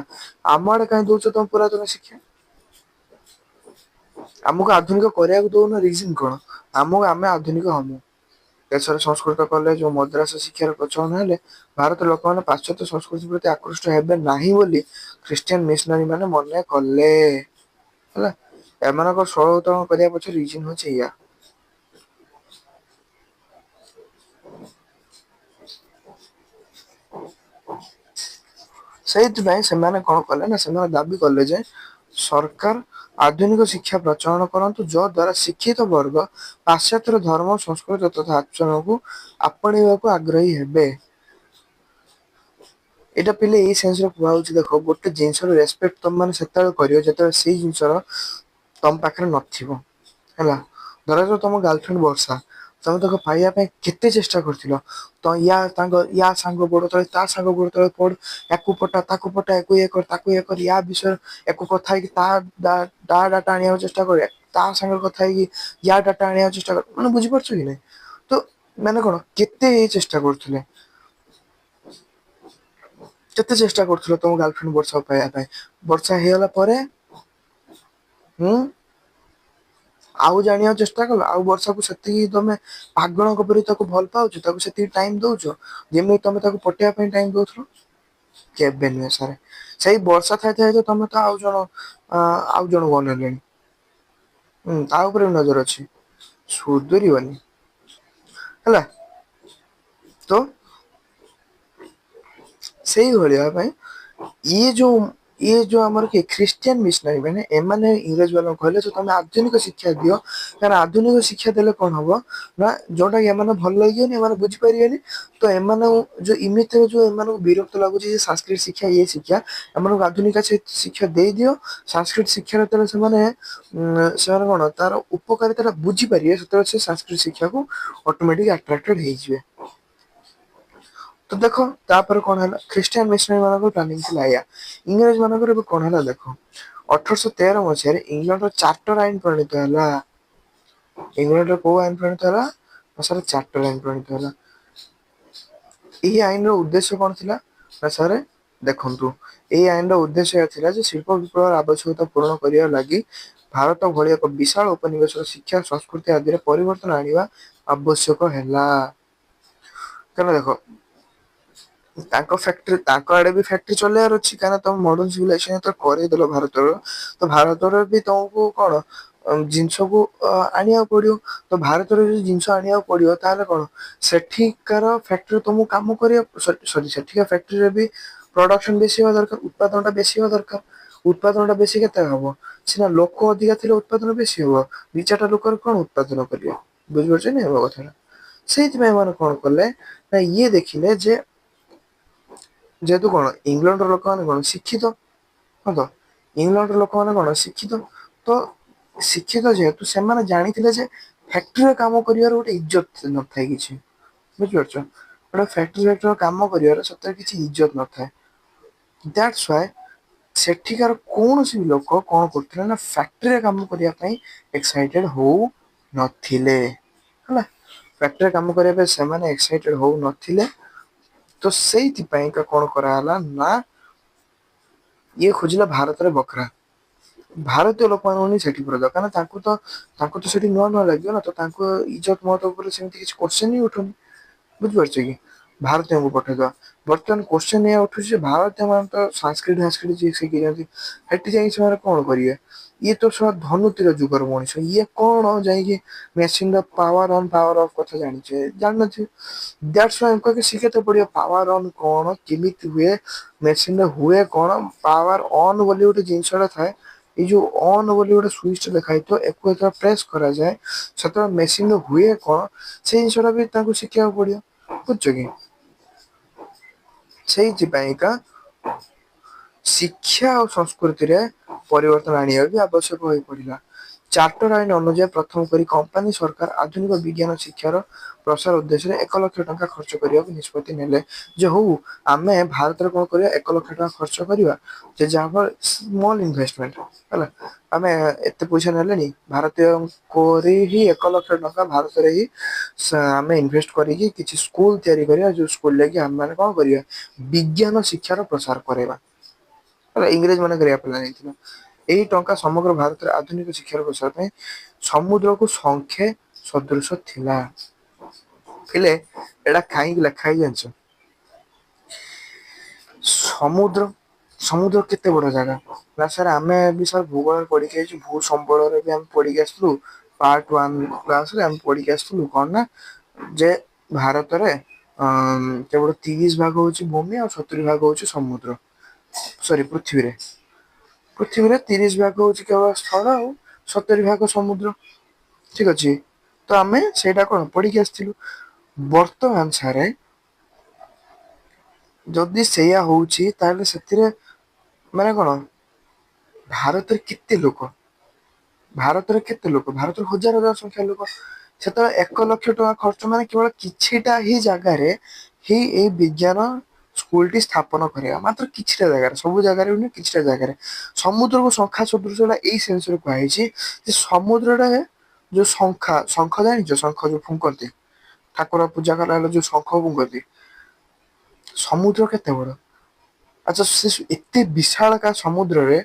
ଆମ ଆଡେ କାହିଁ ଦଉଛ ତମ ପୁରାତନ ଶିକ୍ଷା। ଆମକୁ ଆଧୁନିକ କରିବାକୁ ଦଉନ ରିଜିନ କଣ ଆମକୁ ଆମେ ଆଧୁନିକ ହମୁ। ଦେଶରେ ସଂସ୍କୃତ କଲେଜ ଓ ମଦ୍ରାସ ଶିକ୍ଷାର ପ୍ରଚଳନ ହେଲେ ଭାରତର ଲୋକମାନେ ପାଶ୍ଚାତ୍ୟ ସଂସ୍କୃତି ପ୍ରତି ଆକୃଷ୍ଟ ହେବେ ନାହିଁ ବୋଲି ଖ୍ରୀଷ୍ଟିୟାନ ମିସନାରୀ ମାନେ ମନେ କଲେ। ହେଲା ଏମାନଙ୍କ ଷଡ଼ଉତରଣ କରିବା ପଛ ରିଜିନ ହଉଛି ଏଇଆ। ସେଇଥିପାଇଁ ସେମାନେ କଣ କଲେ ନା ସେମାନେ ଦାବି କଲେ ଯେ ସରକାର ଆଧୁନିକ ଶିକ୍ଷା ପ୍ରଚଳନ କରନ୍ତୁ ଯ ଦ୍ଵାରା ଶିକ୍ଷିତ ବର୍ଗ ପାଶ୍ଚାତ୍ୟର ଧର୍ମ ସଂସ୍କୃତି ତଥା ଆଚରଣକୁ ଆପଣେଇବାକୁ ଆଗ୍ରହୀ ହେବେ। ଏଇଟା ପିଲେ ଏଇ ସେନ୍ସରେ କୁହାହାଉଉଛି ଦେଖ ଗୋଟେ ଜିନିଷର ରେସପେକ୍ଟ ତମ ମାନେ ସେତେବେଳେ କରିବ ଯେତେବେଳେ ସେଇ ଜିନିଷର ତମ ପାଖରେ ନଥିବ ହେଲା ଧରାଯାଉ ତମ ଗାର୍ଲଫ୍ରେଣ୍ଡ ବର୍ଷା ତମେ ତାକୁ ପାଇବା ପାଇଁ କେତେ ଚେଷ୍ଟା କରିଥିଲ। ତ ୟା ସାଙ୍ଗ ଗୋଡ ତଳେ ତା ସାଙ୍ଗ ଗୋଡ ତଳେ ପଡ ୟାକୁ ପଟା ତାକୁ ପଟା ୟାକୁ ଇଏ କର ତାକୁ ଇଏ କର ୟା ବିଷୟରେ ୟାକୁ କଥା ହେଇକି ତା ଡାଟା ଆଣିବାକୁ ଚେଷ୍ଟା କରେ ତା ସାଙ୍ଗରେ କଥା ହେଇକି ୟା ଡାଟା ଆଣିବାକୁ ଚେଷ୍ଟା କର ମାନେ ବୁଝିପାରୁଛ କି ନାଇଁ ତ ମାନେ କଣ କେତେ ଚେଷ୍ଟା କରୁଥିଲେ। କେତେ ଚେଷ୍ଟା କରୁଥିଲ ତମ ଗାର୍ଲଫ୍ରେଣ୍ଡ ବର୍ଷାକୁ ପାଇବା ପାଇଁ ବର୍ଷା ହେଇଗଲା ପରେ ହୁଁ ଆଉ ଜାଣିବାକୁ ଚେଷ୍ଟା କଲ ଆଉ ବର୍ଷାକୁ ସେତିକି ତମେ ପାଗଳଙ୍କ ପରି ତାକୁ ଭଲ ପାଉଛ ତାକୁ ସେତିକି ଟାଇମ ଦଉଛ ଯେମିତି ତମେ ତାକୁ ପଠେଇବା ପାଇଁ ଟାଇମ ଦଉଥିଲ। କେବେ ନୁହେଁ ସାର ସେଇ ବର୍ଷା ଥାଇଥାଏ ତ ତମେ ତ ଆଉ ଜଣକୁ ଅନେଇଲଣି। ହୁଁ ତା ଉପରେ ବି ନଜର ଅଛି ସୁଧୁରିବନି। ହେଲା। ତ ସେଇଭଳିଆ ପାଇଁ ଇଏ ଯୋଉ ଇଏ ଯୋଉ ଆମର କି ଖ୍ରୀଷ୍ଟିଆନ ମିସନାରୀ ମାନେ ଏମାନେ ଇଂରେଜ ମାନଙ୍କୁ କହିଲେ ଯେ ତମେ ଆଧୁନିକ ଶିକ୍ଷା ଦିଅ। କାରଣ ଆଧୁନିକ ଶିକ୍ଷା ଦେଲେ କଣ ହବ ନା ଯୋଉଟା କି ଏମାନେ ଭଲ ଲାଗିବନି ଏମାନେ ବୁଝିପାରିବେନି। ତ ଏମାନଙ୍କୁ ଯୋଉ ଇମିତିରେ ଯୋଉ ଏମାନଙ୍କୁ ବିରକ୍ତ ଲାଗୁଛି ଯେ ସାଂସ୍କୃତିକ ଶିକ୍ଷା ଇଏ ଶିକ୍ଷା ଏମାନଙ୍କୁ ଆଧୁନିକ ଶିକ୍ଷା ଦେଇଦିଅ। ସାଂସ୍କୃତିକ ଶିକ୍ଷାରେ ଯେତେବେଳେ ସେମାନେ କଣ ତାର ଉପକାରିତା ଟା ବୁଝିପାରିବେ ସେତେବେଳେ ସେ ସଂସ୍କୃତ ଶିକ୍ଷାକୁ ଅଟୋମେଟିକ ଆଟ୍ରାକ୍ଟେଡ ହେଇଯିବେ। ତ ଦେଖ ତାପରେ କଣ ହେଲା ଖ୍ରୀଷ୍ଟିୟନ ମିସନାରୀ ମାନଙ୍କର ପ୍ଲାନିଂ ଥିଲା ଏଇଆ। ଇଂରେଜ ମାନଙ୍କର ଏବେ କଣ ହେଲା ଦେଖ 1813 ମସିହାରେ ଇଂଲଣ୍ଡର ଚାର୍ଟର ଆଇନ ପ୍ରଣୀତ ହେଲା। ଇଂଲଣ୍ଡରେ କୋଉ ଆଇନ ପ୍ରଣିତ ହେଲା ନା ସାର ଚାର୍ଟର ଆଇନ ପ୍ରଣିତ ହେଲା। ଏହି ଆଇନର ଉଦ୍ଦେଶ୍ୟ କଣ ଥିଲା ନା ସାରେ ଦେଖନ୍ତୁ ଏଇ ଆଇନ ର ଉଦ୍ଦେଶ୍ୟ ଏହା ଥିଲା ଯେ ଶିଳ୍ପ ବିପ୍ଳବର ଆବଶ୍ୟକତା ପୂରଣ କରିବା ଲାଗି ଭାରତ ଭଳି ଏକ ବିଶାଳ ଉପନିବେଶର ଶିକ୍ଷା ସଂସ୍କୃତି ଆଦିରେ ପରିବର୍ତ୍ତନ ଆଣିବା ଆବଶ୍ୟକ ହେଲା। କାରଣ ଦେଖ ତାଙ୍କ ଫ୍ୟାକ୍ଟ୍ରି ତାଙ୍କ ଆଡେ ବି ଫ୍ୟାକ୍ଟ୍ରି ଚଲେଇବାର ଅଛି କାହିଁକିନା ତମ ମଡର୍ଣ ସିଭିଲାଇଜେସନ ଯେତେବେଳେ କରେଇଦେଲ ଭାରତର ତ ଭାରତର ବି ତମକୁ କଣ ଜିନିଷକୁ ଆଣିବାକୁ ପଡିବ ତ ଭାରତରେ ଯଦି ଜିନିଷ ଆଣିବାକୁ ପଡିବ ତାହେଲେ କଣ ସେଠିକାର ଫ୍ୟାକ୍ଟ୍ରି ତମକୁ କାମ କରିବା ସେଠିକା ଫ୍ୟାକ୍ଟ୍ରିରେ ବି ପ୍ରଡକ୍ସନ ବେଶୀ ହବା ଦରକାର ଉତ୍ପାଦନ ଟା ବେଶୀ ହବା ଦରକାର ଉତ୍ପାଦନ ଟା ବେଶୀ କେତେ ହବ ସିନା ଲୋକ ଅଧିକା ଥିଲେ ଉତ୍ପାଦନ ବେଶୀ ହବ ଦି ଚାରିଟା ଲୋକରେ କଣ ଉତ୍ପାଦନ କରିବେ ବୁଝିପାରୁଛ ମୋ କଥାଟା। ସେଇଥିପାଇଁ ଏମାନେ କଣ କଲେ ନା ଇଏ ଦେଖିଲେ ଯେ ଯେହେତୁ କଣ ଇଂଲଣ୍ଡର ଲୋକମାନେ କଣ ଶିକ୍ଷିତ ହଁ ତ ଇଂଲଣ୍ଡର ଲୋକମାନେ କଣ ଶିକ୍ଷିତ ତ ଶିକ୍ଷିତ ଯେହେତୁ ସେମାନେ ଜାଣିଥିଲେ ଯେ ଫ୍ୟାକ୍ଟ୍ରିରେ କାମ କରିବାର ଗୋଟେ ଇଜ୍ଜତ ନଥାଏ କିଛି ବୁଝିପାରୁଛ ଗୋଟେ ଫ୍ୟାକ୍ଟ୍ରି କାମ କରିବାର ସତରେ କିଛି ଇଜ୍ଜତ ନଥାଏ ଦ୍ୟାଟ୍ସ ହ୍ୱାଏ ସେଠିକାର କୌଣସି ଲୋକ କଣ କରୁଥିଲେ ନା ଫ୍ୟାକ୍ଟ୍ରିରେ କାମ କରିବା ପାଇଁ ଏକ୍ସାଇଟେଡ ହଉ ନଥିଲେ ହେଲା ଫ୍ୟାକ୍ଟ୍ରିରେ କାମ କରିବା ପାଇଁ ସେମାନେ ଏକ୍ସାଇଟେଡ ହଉନଥିଲେ ତ ସେଇଥିପାଇଁକା କଣ କରାହେଲା ନା ଇଏ ଖୋଜିଲା ଭାରତରେ ବଖରା ଭାରତୀୟ ଲୋକମାନଙ୍କୁ ସେଠି ପୁରେଇଦବା କାରଣ ତାଙ୍କୁ ତ ସେଠି ନୂଆ ନୂଆ ଲାଗିବ ନା ତ ତାଙ୍କୁ ଇଜତ ମହତ ଉପରେ ସେମିତି କିଛି କୋଶ୍ଚିନ୍ ହିଁ ଉଠୁନି ବୁଝିପାରୁଛ କି ଭାରତୀୟଙ୍କୁ ପଠେଇଦବା ବର୍ତ୍ତମାନ କୋଶ୍ଚିନ ଏଇଆ ଉଠୁଛି ଯେ ଭାରତୀୟ ମାନେ ତ ସାଂସ୍କୃତି ଯିଏ ଶିଖିଛନ୍ତି ସେଠି ଯାଇକି ସେମାନେ କଣ କରିବେ ଇଏ ତ ଶଳା ଧନୁତିର ଯୁଗର ମଣିଷ ଇଏ କଣ ଯାଇକି ମେସିନ ର ପାୱାର ଅନ୍ ପାୱାର ଅଫ୍ କଥା ଜାଣିଛେ ଜାଣିନଥିବେ ଦ୍ୟାଟ୍ସ ହ୍ୱାଏ ୟାଙ୍କୁ ଶିଖେଇତେ ପଡିବ ପାୱାର ଅନ୍ କଣ କେମିତି ହୁଏ ମେସିନରେ ହୁଏ କଣ ପାୱାର ଅନ୍ ବୋଲି ଗୋଟେ ଜିନିଷଟା ଥାଏ ଏଇ ଯୋଉ ଅନ୍ ବୋଲି ଗୋଟେ ସୁଇଚ ଲେଖା ହେଇଥିବ ୟାକୁ ଯେତେବେଳେ ପ୍ରେସ୍ କରାଯାଏ ସେତେବେଳେ ମେସିନ ହୁଏ କଣ ସେଇ ଜିନିଷ ଟା ବି ତାଙ୍କୁ ଶିଖିବାକୁ ପଡିବ ବୁଝୁଛ କି ସେଇଥିପାଇଁକା ଶିକ୍ଷା ଆଉ ସଂସ୍କୃତିରେ ପରିବର୍ତ୍ତନ ଆଣିବା ବି ଆବଶ୍ୟକ ହୋଇ ପଡିଲା ଚାର୍ଟର ଆଇନ ଅନୁଯାୟୀ ପ୍ରଥମ କରି କମ୍ପାନୀ ସରକାର ଆଧୁନିକ ବିଜ୍ଞାନ ଶିକ୍ଷାର ପ୍ରସାର ଉଦ୍ଦେଶ୍ୟରେ 1,00,000 ଟଙ୍କା ଖର୍ଚ୍ଚ କରିବାକୁ ନିଷ୍ପତ୍ତି ନେଲେ ଯେ ହଉ ଆମେ ଭାରତରେ କଣ କରିବା 1,00,000 ଟଙ୍କା ଖର୍ଚ୍ଚ କରିବା ଯେ ଯାହା ସ୍ମଲ ଇନଭେଷ୍ଟମେଣ୍ଟ ହେଲା ଆମେ ଏତେ ପଇସା ନେଲେଣି ଭାରତୀୟଙ୍କରି ହିଁ 1,00,000 ଟଙ୍କା ଭାରତରେ ହିଁ ଆମେ ଇନଭେଷ୍ଟ କରିକି କିଛି ସ୍କୁଲ ତିଆରି କରିବା ଯୋଉ ସ୍କୁଲରେ କି ଆମେ ମାନେ କଣ କରିବା ବିଜ୍ଞାନ ଶିକ୍ଷାର ପ୍ରସାର କରାଇବା ହେଲା ଇଂରେଜ ମାନେ କରିବା ପ୍ଲାନ ହେଇଥିଲା ଏହି ଟଙ୍କା ସମଗ୍ର ଭାରତରେ ଆଧୁନିକ ଶିକ୍ଷାର ପ୍ରସାର ପାଇଁ ସମୁଦ୍ରକୁ ସଂଖେ ସଦୃଶ ଥିଲା ହେଲେ ଏଇଟା କାହିଁକି ଲେଖା ହେଇଛି ଜାଣିଛ ସମୁଦ୍ର ସମୁଦ୍ର କେତେ ବଡ ଜାଗା ନା ସାର୍ ଆମେ ବି ସାର୍ ଭୂଗୋଳରେ ପଢିକି ଆଇଛୁ ଭୂ ସମ୍ବଳରେ ବି ଆମେ ପଢିକି ଆସିଥିଲୁ ପାର୍ଟ 1 କ୍ଲାସରେ ଆମେ ପଢିକି ଆସିଥିଲୁ କଣ ନା ଯେ ଭାରତରେ କେବଳ 30 ଭାଗ ହଉଛି ଭୂମି ଆଉ 70 ଭାଗ ହଉଛି ସମୁଦ୍ର ସରି ପୃଥିବୀରେ 30 ଭାଗ ହଉଛି କେବଳ ସ୍ଥଳ ଆଉ 70 ଭାଗ ସମୁଦ୍ର ଠିକ ଅଛି ତ ଆମେ ସେଇଟା କଣ ପଢିକି ଆସିଥିଲୁ ବର୍ତ୍ତମାନ ସାରେ ଯଦି ସେଇୟା ହଉଛି ତାହେଲେ ସେଥିରେ ମାନେ କଣ ଭାରତରେ କେତେ ଲୋକ ଭାରତରେ କେତେ ଲୋକ ଭାରତରେ ହଜାର ହଜାର ସଂଖ୍ୟା ଲୋକ ସେତେବେଳେ 1,00,000 ଟଙ୍କା ଖର୍ଚ୍ଚ ମାନେ କେବଳ କିଛିଟା ହିଁ ଜାଗାରେ ହିଁ ଏଇ ବିଜ୍ଞାନ ସ୍କୁଲଟି ସ୍ଥାପନ କରିବା ମାତ୍ର କିଛିଟା ଜାଗାରେ ସବୁ ଜାଗାରେ ବି ନୁହେଁ କିଛିଟା ଜାଗାରେ ସମୁଦ୍ରକୁ ଶଙ୍ଖା ସଦୃଶ ହେଲା ଏଇ ସେନ୍ସରେ କୁହାଯାଇଛି ଯେ ସମୁଦ୍ରଟା ଯୋଉ ଶଙ୍ଖ ଜାଣିଛ ଶଙ୍ଖ ଯୋଉ ଫୁଙ୍କନ୍ତି ଠାକୁର ପୂଜା କଲା ବେଳେ ଯୋଉ ଶଙ୍ଖ ଫୁଙ୍କନ୍ତି ସମୁଦ୍ର କେତେ ବଡ ଆଚ୍ଛା ସେ ଏତେ ବିଶାଳ କା ସମୁଦ୍ରରେ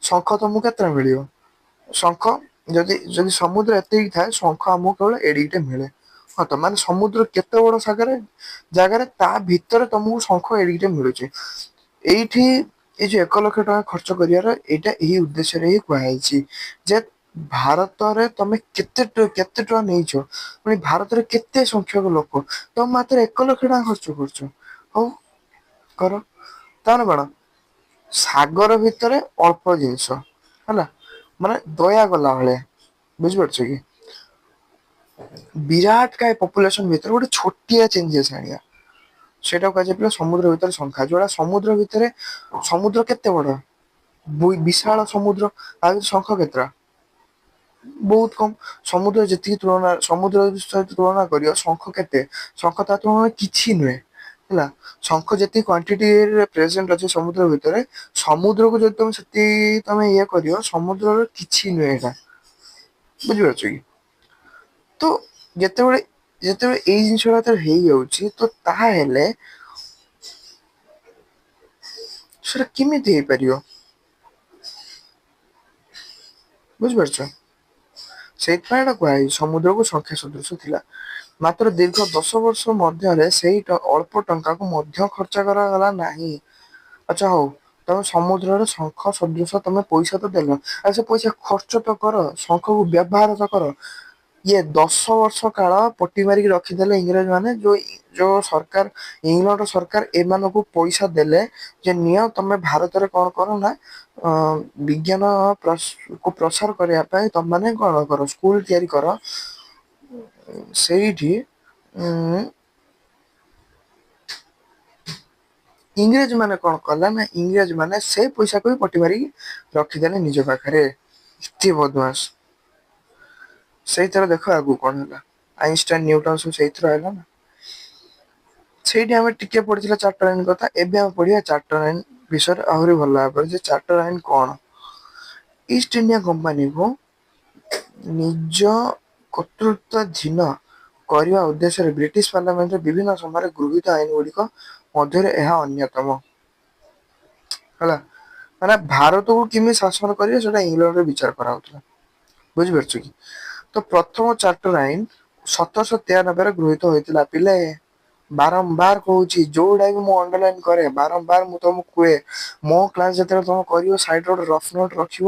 ଶଙ୍ଖ ତମକୁ କେତେଟା ମିଳିବ ଶଙ୍ଖ ଯଦି ସମୁଦ୍ର ଏତିକି ଥାଏ ଶଙ୍ଖ ଆମକୁ କେବଳ ଏଡିକିଟେ ମିଳେ ହଁ ତ ମାନେ ସମୁଦ୍ର କେତେ ବଡ ଜାଗାରେ ତା ଭିତରେ ତମକୁ ଶଙ୍ଖ ଏଡିକିଟେ ମିଳୁଛି ଏଇଠି ଏଇ ଯୋଉ 1,00,000 ଟଙ୍କା ଖର୍ଚ୍ଚ କରିବାର ଏଇଟା ଏହି ଉଦ୍ଦେଶ୍ୟରେ ହିଁ କୁହାଯାଇଛି ଯେ ଭାରତରେ ତମେ କେତେ ଟଙ୍କା ନେଇଛ, ପୁଣି ଭାରତରେ କେତେ ସଂଖ୍ୟକ ଲୋକ, ତମେ ମାତ୍ର 1 ଲକ୍ଷ ଟଙ୍କା ଖର୍ଚ୍ଚ କରୁଛ। ହଉ କର, ତାମାନେ କଣ ସାଗର ଭିତରେ ଅଳ୍ପ ଜିନିଷ ହେଲା, ମାନେ ଦୟା କଲା ଭଳିଆ, ବୁଝିପାରୁଛ କି? ବିରାଟ କାୟ ପପୁଲେସନ ଭିତରେ ଗୋଟେ ଛୋଟିଆ ଚେଞ୍ଜେସ ଆଣିବା, ସେଇଟା କୁହାଯାଇଥିଲା ସମୁଦ୍ର ଭିତରେ ଶଙ୍ଖା, ଯୋଉଟା ସମୁଦ୍ର ଭିତରେ, ସମୁଦ୍ର କେତେ ବଡ, ବିଶାଳ ସମୁଦ୍ର, ତା ଭିତରେ ଶଙ୍ଖ କେତେଟା, ବହୁତ କମ। ସମୁଦ୍ର ଯେତିକି ତୁଳନା, ସମୁଦ୍ର ସହିତ ତୁଳନା କରିବ ଶଙ୍ଖ କେତେ, ଶଙ୍ଖ ତା ତୁଳନାରେ କିଛି ନୁହେଁ ହେଲା। ଶଙ୍ଖ ଯେତିକି କ୍ଵାଣ୍ଟିଟିରେ ପ୍ରେଜେଣ୍ଟ ଅଛି ସମୁଦ୍ର ଭିତରେ, ସମୁଦ୍ରକୁ ଯଦି ତମେ ସେତିକି ତମେ ଇଏ କରିବ, ସମୁଦ୍ରର କିଛି ନୁହେଁ ଏଇଟା, ବୁଝିପାରୁଛ କି? ତ ଯେତେବେଳେ ଏଇ ଜିନିଷ ଟା ହେଇଯାଉଛି, ତ ତାହା ହେଲେ ସେଟା କେମିତି ହେଇପାରିବ, ବୁଝିପାରୁଛ? ସେଇଥିପାଇଁ ଏଟା କୁହାଯାଇଛି ସମୁଦ୍ରକୁ ଶଙ୍ଖେ ସଦୃଶ ଥିଲା। ମାତ୍ର ଦୀର୍ଘ 10 ବର୍ଷ ମଧ୍ୟରେ ସେଇ ଅଳ୍ପ ଟଙ୍କାକୁ ମଧ୍ୟ ଖର୍ଚ୍ଚ କରାଗଲା ନାହିଁ। ଆଚ୍ଛା ହଉ, ତମେ ସମୁଦ୍ରରେ ଶଙ୍ଖ ସଦୃଶ ତମେ ପଇସା ତ ଦେଲ, ଆଉ ସେ ପଇସା ଖର୍ଚ୍ଚ ତ କର, ଶଙ୍ଖକୁ ବ୍ୟବହାର ତ କର। ଇଏ 10 ବର୍ଷ କାଳ ପଟି ମାରିକି ରଖିଦେଲେ ଇଂରେଜ ମାନେ, ଯୋଉ ସରକାର, ଇଂଲଣ୍ଡ ସରକାର ଏମାନଙ୍କୁ ପଇସା ଦେଲେ ଯେ ନିଅ ତମେ ଭାରତରେ କଣ କର ନା, ଅ ବିଜ୍ଞାନ କୁ ପ୍ରସାର କରିବା ପାଇଁ ତମ ମାନେ କଣ କର, ସ୍କୁଲ ତିଆରି କର, ସେଇଠି ଉଁ ଇଂରେଜ ମାନେ କଣ କଲା ନା, ଇଂରେଜ ମାନେ ସେ ପଇସାକୁ ବି ପଟି ମାରିକି ରଖିଦେଲେ ନିଜ ପାଖରେ। ଏତେ ବଦମାସ। ସେଇଥିରେ ଦେଖ ଆଗକୁ କଣ ହେଲା, ଆଇନଷ୍ଟାଇନ ନ୍ୟୁଟନ ସବୁ ସେଇଥିରୁ ଆଇଲା ନା। ସେଇଠି ଆମେ ଟିକେ ପଢିଥିଲା ଚାପ୍ଟର ୱାନ କଥା, ଏବେ ଆମେ ପଢିବା ଚାପ୍ଟର 9 ବିଷୟରେ ଆହୁରି ଭଲ ଭାବରେ, ଯେ ଚାପ୍ଟର 9 କଣ? ଇଷ୍ଟ ଇଣ୍ଡିଆ କମ୍ପାନୀକୁ ନିଜ କର୍ତ୍ତୃତ୍ୱାଧୀନ କରିବା ଉଦ୍ଦେଶ୍ୟରେ ବ୍ରିଟିଶ ପାର୍ଲିଆମେଣ୍ଟରେ ବିଭିନ୍ନ ସମୟରେ ଗୃହୀତ ଆଇନ ଗୁଡିକ ମଧ୍ୟରେ ଏହା ଅନ୍ୟତମ। ହେଲା, ମାନେ ଭାରତକୁ କେମିତି ଶାସନ କରିବେ ସେଟା ଇଂଲଣ୍ଡରେ ବିଚାର କରାହଉଥିଲା, ବୁଝିପାରୁଛ କି? ତ ପ୍ରଥମ ଚାର୍ଟର ଆଇନ 1793 ଗୃହୀତ ହୋଇଥିଲା। ପିଲେ ବାରମ୍ବାର କହୁଛି, ଯୋଉଟା ବି ମୁଁ ଅଣ୍ଡରଲାଇନ କରେ ବାରମ୍ବାର ମୁଁ ତମକୁ କୁହେ, ମୋ କ୍ଲାସ ଯେତେବେଳେ ତମେ କରିବ ସାଇଡ ଗୋଟେ ରଫ ନୋଟ ରଖିବ,